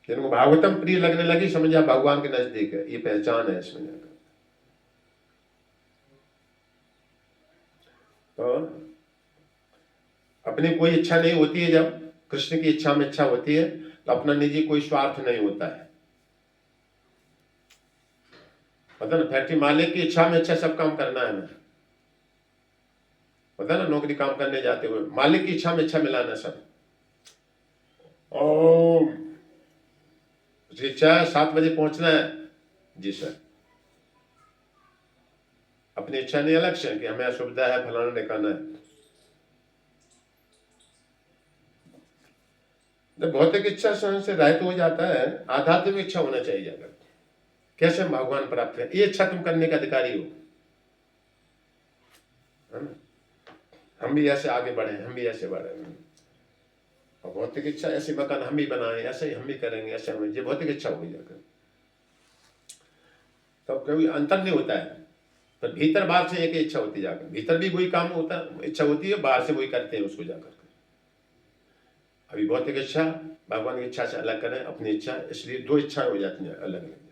जिनको भागवतम प्रिय लगने लगी समझा भगवान के नजदीक है, ये पहचान है इसमें। तो अपनी कोई इच्छा नहीं होती है, जब कृष्ण की इच्छा में इच्छा होती है तो अपना निजी कोई स्वार्थ नहीं होता है। पता ना, फैक्ट्री मालिक की इच्छा में इच्छा सब काम करना है हमें, पता ना, नौकरी काम करने जाते हुए मालिक की इच्छा में इच्छा मिलाना सब। ओम, उसकी इच्छा 7 बजे पहुंचना है, जी सर। अपनी इच्छा नहीं अलग से कि हमें असुविधा है, फलाना ने करना है। जब भौतिक इच्छा से रहित हो जाता है, आध्यात्मिक इच्छा होना चाहिए। अगर कैसे हम भगवान प्राप्त करें, ये इच्छा तुम करने का अधिकारी हो, है ना? हम भी ऐसे आगे बढ़े, हम भी ऐसे बढ़े। और भौतिक इच्छा, ऐसे मकान हम भी बनाए, ऐसे हम भी करेंगे, ऐसे हम, ये भौतिक इच्छा होगी जाकर। तो कोई अंतर नहीं होता है, तो भीतर बाहर से एक इच्छा होती जाकर, भीतर भी वही काम होता है, इच्छा होती है, बाहर से वही करते हैं उसको जाकर। अभी भौतिक इच्छा भगवान की इच्छा से अलग करें, अपनी इच्छा, इसलिए 2 इच्छाएं हो जाती हैं अलग अलग।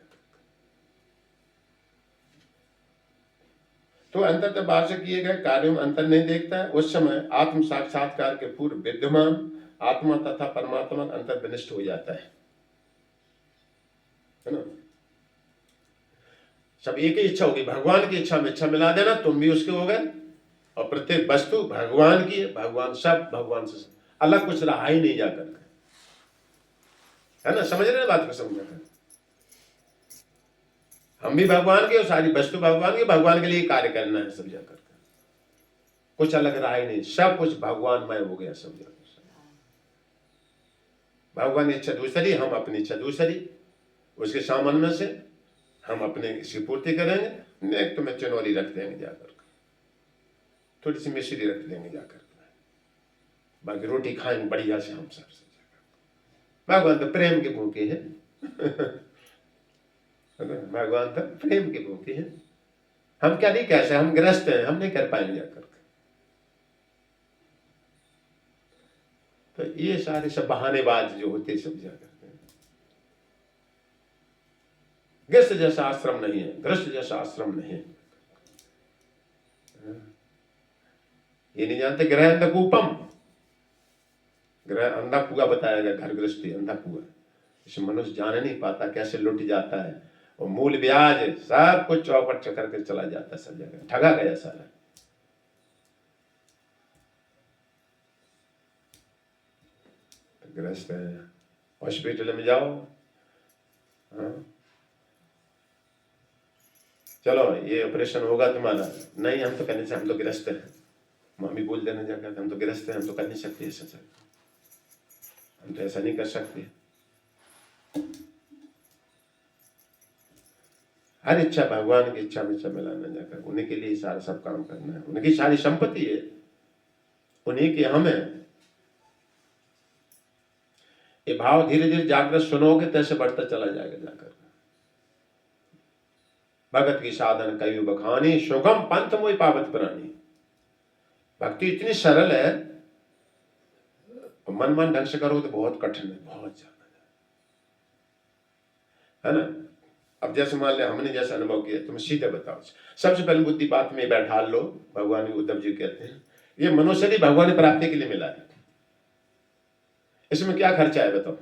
तो अंतर तो बाहर से किए गए कार्यों में अंतर नहीं देखता है। उस समय आत्म साक्षात्कार के पूर्व विद्यमान आत्मा तथा परमात्मा का अंतर विनिष्ट हो जाता है ना? सब एक ही इच्छा होगी, भगवान की इच्छा में इच्छा मिला देना, तुम भी उसके हो गए। और प्रत्येक वस्तु भगवान की है, भगवान सब भगवान से अलग कुछ रहा ही नहीं जाकर, है ना? समझ रहे बात को? समझ, हम भी भगवान के और सारी वस्तु भगवान की, भगवान के लिए कार्य करना है सब जाकर, कुछ अलग रहा ही नहीं, सब कुछ भगवानमय हो गया सब जाकर। भगवान की इच्छा दूसरी, हम अपनी इच्छा दूसरी, उसके सामने से हम अपने इसकी पूर्ति करेंगे। एक तो मैं चनौरी रख देंगे जाकर, थोड़ी सी मिश्री रख देंगे जाकर, बाकी रोटी खाएंगे बढ़िया से हम सब। भगवान तो प्रेम के भूखे हैं भगवान तो प्रेम के भूखे हैं। हम क्या नहीं कैसे, हम ग्रस्त हैं, हम नहीं कर पाएंगे जाकर। तो ये सारे सब बहानेबाज जो होते सब जाकर, गृहस्थ जैसा आश्रम नहीं है, गृहस्थ जैसा आश्रम नहीं है। ये नहीं जानते ग्रह अंधकूपम, ग्रह अंधा कुआ बताया गया, घर गृहस्थी अंधा कुआ। इसे मनुष्य जान नहीं पाता कैसे लुट जाता है, और मूल ब्याज सब कुछ चौपट करके चला जाता है, सब जगह ठगा गया सारा। ग्रस्त है, हॉस्पिटल में जाओ, हाँ? चलो ये ऑपरेशन होगा तुम्हारा, नहीं हम तो करने से, हम तो ग्रस्त हैं। मम्मी बोल देना जाकर, हम तो ग्रस्त हैं, हम तो कर नहीं सकते ऐसा, हम तो ऐसा नहीं कर सकते। हर इच्छा भगवान की इच्छा में सब मिलाना जाकर, उन्हीं के लिए सारा सब काम करना है, उनकी सारी संपत्ति है, उन्हीं के हम है। ये भाव धीरे धीरे जागृत सुनोगे तैसे बढ़ता चला जाएगा जाकर। भगत की साधन कई बखानी, सुगम पंथ मोहि पावत प्राणी। भक्ति इतनी सरल है, मन ढंग से करो तो बहुत कठिन है, बहुत ज्यादा, है ना? अब जैसे मान ले हमने जैसा अनुभव किया, तुम सीधे बताओ। सबसे पहले बुद्धि बात में बैठा लो, भगवान उद्धव जी कहते हैं ये मनुष्य भी भगवान प्राप्ति के लिए मिला है, इसमें क्या खर्चा है बताओ?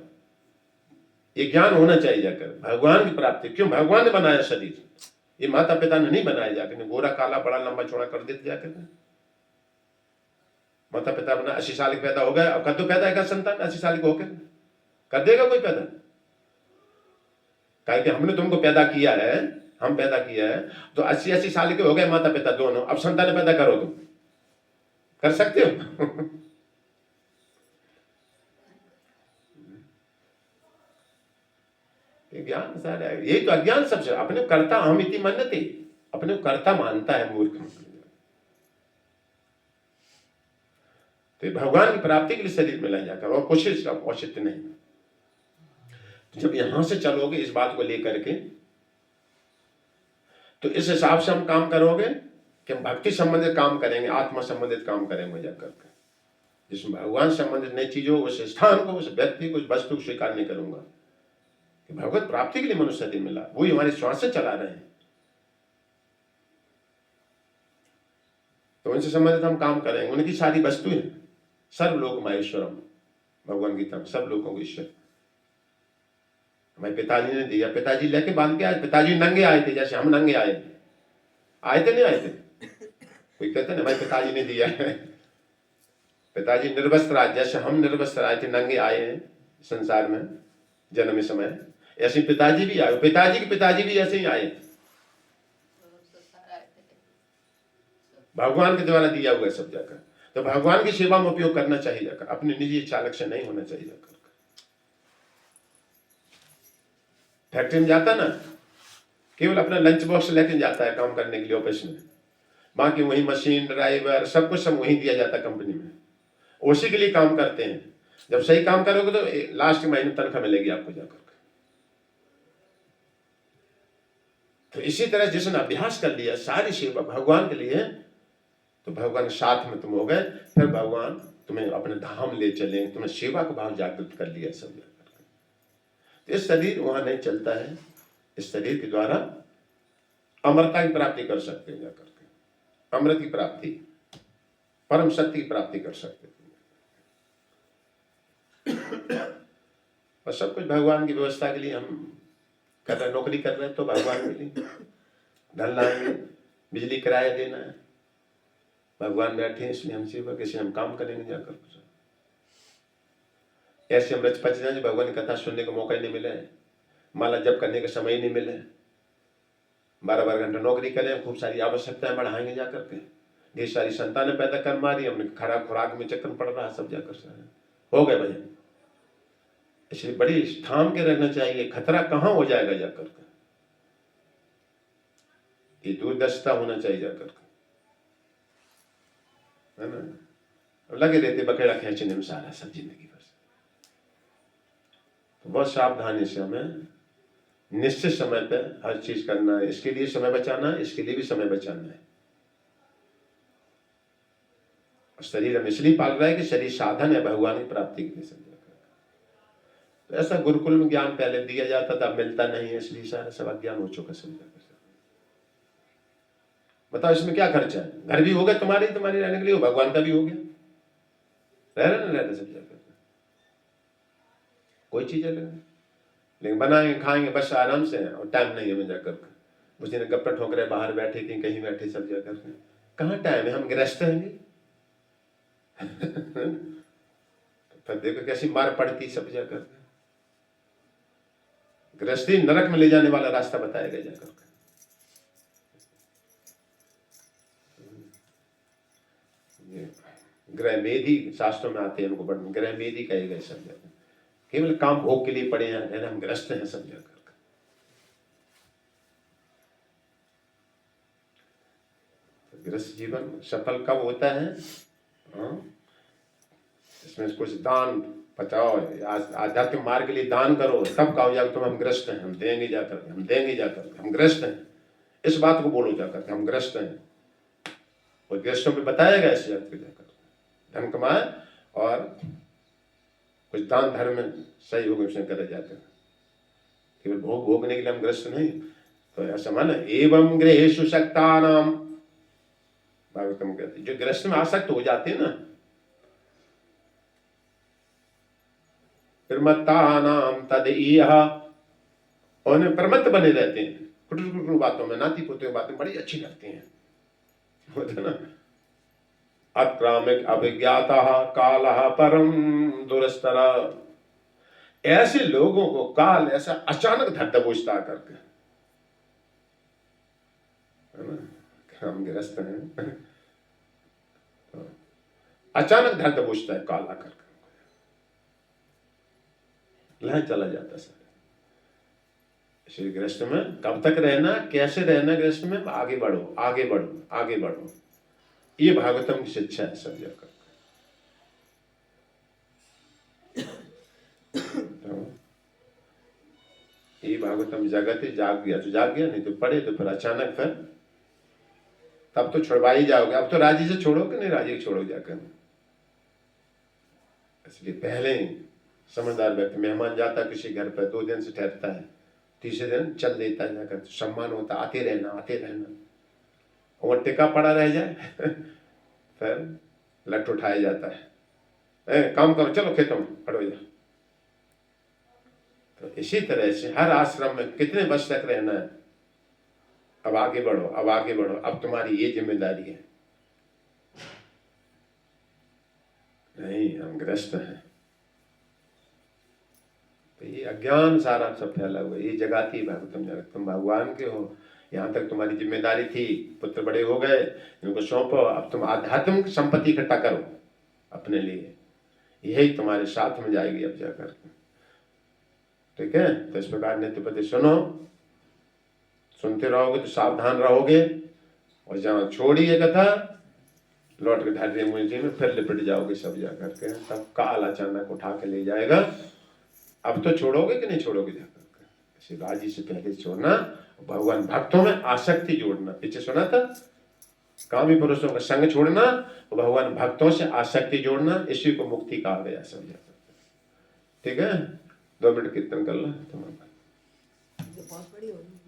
ये ज्ञान होना चाहिए जाकर, भगवान की प्राप्ति। क्यों? भगवान ने बनाया शरीर, ये माता पिता ने नहीं बनाया जाकर, गोरा काला बड़ा लंबा चौड़ा कर देते जाकर। माता पिता अपना 80 साल के पैदा हो गया, अब कद्दू पैदा है संतान 80 साल के होकर कर देगा कोई पैदा? कहे कि हमने तुमको पैदा किया है, हम पैदा किया है, तो 80 साल के हो गए माता पिता दोनों, अब संतान पैदा करो, तुम कर सकते हो? 80 ज्ञान सारा है। यही तो अज्ञान सबसे, अपने को कर्ता हम इति मन्यते, अपने को कर्ता मानता है मूर्ख। तो भगवान की प्राप्ति के लिए शरीर में ले जाकर, और कुछ इसका औचित्य नहीं। तो जब यहां से चलोगे इस बात को लेकर के, तो इस हिसाब से हम काम करोगे कि हम भक्ति संबंधित काम करेंगे, आत्मा संबंधित काम करेंगे जाकर के। जिसमें भगवान संबंधित नई चीजों, उस स्थान को, उस व्यक्ति को, उस वस्तु को स्वीकार नहीं करूंगा कि भगवत प्राप्ति के लिए मनुष्य शरीर मिला, वही हमारे श्वास से चला रहे हैं। तो उनसे संबंधित हम काम करेंगे। उनकी सारी वस्तुएं सर्वलोक महेश्वरम, भगवान गीता में सब लोगों को ईश्वर हमारे पिताजी ने दिया। पिताजी लेके बांध के आए, पिताजी नंगे आए थे जैसे हम नंगे आए थे नहीं आए थे। कोई कहते ना हमारे पिताजी ने दिया है, पिताजी निर्वस्त्र आए, जैसे हम निर्वस्त्र आए थे, नंगे आए हैं संसार में जन्म समय, ऐसे पिताजी भी आए, पिताजी के पिताजी भी ऐसे ही आए, भगवान के द्वारा दिया हुआ सब जाकर। तो भगवान की सेवा में उपयोग करना चाहिए जाकर, अपने निजी चालक से नहीं होना चाहिए जाकर। फैक्ट्री में जाता ना, केवल अपना लंच बॉक्स लेके जाता है काम करने के लिए ऑफिस में, बाकी वही मशीन, ड्राइवर, सब कुछ सब वही दिया जाता है कंपनी में, उसी के लिए काम करते हैं। जब सही काम करोगे तो लास्ट महीने तनख्वाह मिलेगी आपको जाकर। तो इसी तरह जिसने अभ्यास कर लिया सारी सेवा भगवान के लिए, तो भगवान साथ में तुम हो गए, फिर भगवान तुम्हें अपने धाम ले चले, तुम्हें सेवा का भाव जागृत कर लिया सब जाकर। तो इस शरीर वहां नहीं चलता है, इस शरीर के द्वारा अमरता की प्राप्ति कर सकते हैं जाकर के, अमृत की प्राप्ति, परम शक्ति की प्राप्ति कर सकते हैं। बस सब कुछ भगवान की व्यवस्था के लिए हम कर रहे, नौकरी कर रहे हैं तो भगवान के लिए, धन लाएंगे, बिजली किराया देना है, भगवान बैठे हैं इसलिए हम सेवा, कैसे हम काम करेंगे जाकर। ऐसे हम रच पच जाए, भगवान की कथा सुनने का मौका ही नहीं मिला है, माला जप करने का समय ही नहीं मिला है, 12-12 घंटा नौकरी करें, खूब सारी आवश्यकताएं बढ़ाएंगे जाकर के, ढेर सारी संतानें पैदा कर मारी, हमने खराब खुराक में चक्कर पड़ रहा है सब जाकर सारे हो गए भजन। इसलिए बड़ी थाम के रहना चाहिए, खतरा कहां हो जाएगा जाकर के, ये दूरदर्शिता होना चाहिए जाकर के, है ना। लगे रहते बकेड़ा खींचने में सारा सब जिंदगी भर। तो बहुत सावधानी से हमें निश्चित समय पे हर चीज करना है, इसके लिए समय बचाना है, इसके लिए भी समय बचाना है। शरीर हम इसलिए पाल रहा है कि शरीर साधन है भगवान की प्राप्ति के लिए समझा। तो ऐसा गुरुकुल में ज्ञान पहले दिया जाता था, अब मिलता नहीं है, इसलिए सारा सब अज्ञान हो चुका समझा। बताओ इसमें क्या खर्चा है, घर भी हो गया तुम्हारे रहने के लिए, भगवान का भी हो गया, रह रहे ना रहते सब जाकर, कोई चीज अलग नहीं। लेकिन बनाएंगे खाएंगे बस आराम से, और टाइम नहीं है में जाकर। उस दिन गप्पा ठोक रहे, बाहर बैठे थी, कहीं बैठे सब जाकर, कहाँ टाइम है, हम गृहस्थ हैं। फिर देखो कैसी मार पड़ती सब जाकर। गृहस्थी नरक में ले जाने वाला रास्ता बताया गया जाकर। ग्रह मेधी शास्त्रों में आते हैं, उनको पढ़ने ग्रह मेधी कहे गए सब जाकर, केवल काम भोग के लिए पड़े हैं, हम ग्रस्त हैं सब जाकर। तो ग्रस्त जीवन सफल कब होता है, इसमें कुछ दान बचाओ, आध्यात्मिक मार्ग के लिए दान करो, तब कहो जाकर तुम हम ग्रस्त हैं, हम देंगे जाकर, हम देंगे जाकर, हम ग्रस्त हैं, इस बात को बोलो जाकर हम ग्रस्त हैं। और ग्रस्तों पे बताया गया इस जाकर धन कमाए और कुछ दान धर्म में सही होगा उसने करे जाते हैं, केवल भोग भोगने के लिए हम ग्रस्त नहीं। तो ऐसा माना एवं गृहेषु शक्तानाम, भागवतम कहते जो ग्रस्त में आसक्त हो जाते हैं ना, प्रमत्तानाम तदीयः, उन्हें प्रमत्त बने रहते हैं, कुटुर बातों में, नाती पोते की बातें बड़ी अच्छी लगती हैं, होता ना। अक्रामिक अभिज्ञाता कालः परम दुरस्तर, ऐसे लोगों को काल ऐसा अचानक धर दबोचता करके, है ना, हम ग्रस्त हैं, अचानक धर दबोचता है काल आकर लह चला जाता सर। श्री गृहस्थ में कब तक रहना, कैसे रहना गृहस्थ में, आगे बढ़ो आगे बढ़ो आगे बढ़ो, ये भागवतम की शिक्षा है सब जगह। तो ये भागवतम जगत जाग गया तो जाग गया, नहीं तो पढ़े तो फिर अचानक फिर तब तो छुड़वा ही जाओगे। अब तो राजी से छोड़ो कि नहीं राजी छोड़ो जाकर, इसलिए पहले ही समझदार व्यक्ति, मेहमान जाता किसी घर पर 2 दिन से ठहरता है, तीसरे दिन चल देता है जाकर, तो सम्मान होता, आते रहना। और टिका पड़ा रह जाए फिर लट उठाया जाता है, काम करो चलो खेतों में पड़ो जा। तो इसी तरह से हर आश्रम में कितने वर्ष तक रहना है, अब आगे बढ़ो अब आगे बढ़ो, अब तुम्हारी ये जिम्मेदारी है। नहीं, हम ग्रस्त हैं। तो ये अज्ञान सारा सब फैला हुआ है, ये जगाती भागवतम जगत। तुम भगवान के हो, यहाँ तक तुम्हारी जिम्मेदारी थी, पुत्र बड़े हो गए, इनको सौंपो, अब तुम आध्यात्मिक संपत्ति इकट्ठा करो अपने लिए, यही तुम्हारे साथ में जाएगी अब जाकर। ठीक है, तो इस प्रकार नित्यपति सुनो, सुनते रहोगे तो सावधान रहोगे, और जहाँ छोड़ी है कथा लौट के ढाडे मुझे में फिर लिपट जाओगे सब जाकर के, तब काल अचानक उठा के ले जाएगा। अब तो छोड़ोगे कि नहीं छोड़ोगे जाकर के, इसी राजी से पहले छोड़ना, भगवान भक्तों में आसक्ति जोड़ना। पीछे सुना था, कामी पुरुषों का संग छोड़ना, भगवान भक्तों से आसक्ति जोड़ना, इसी को मुक्ति कहा गया सब जाकर। ठीक है, 2 मिनट कीर्तन कर लो तुम्हारा, बहुत बड़ी होगी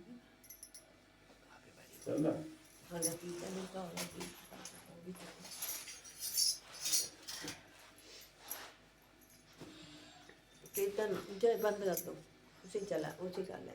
चलना। कीर्तन जो बंद कर दो, उसे कर लेंगे।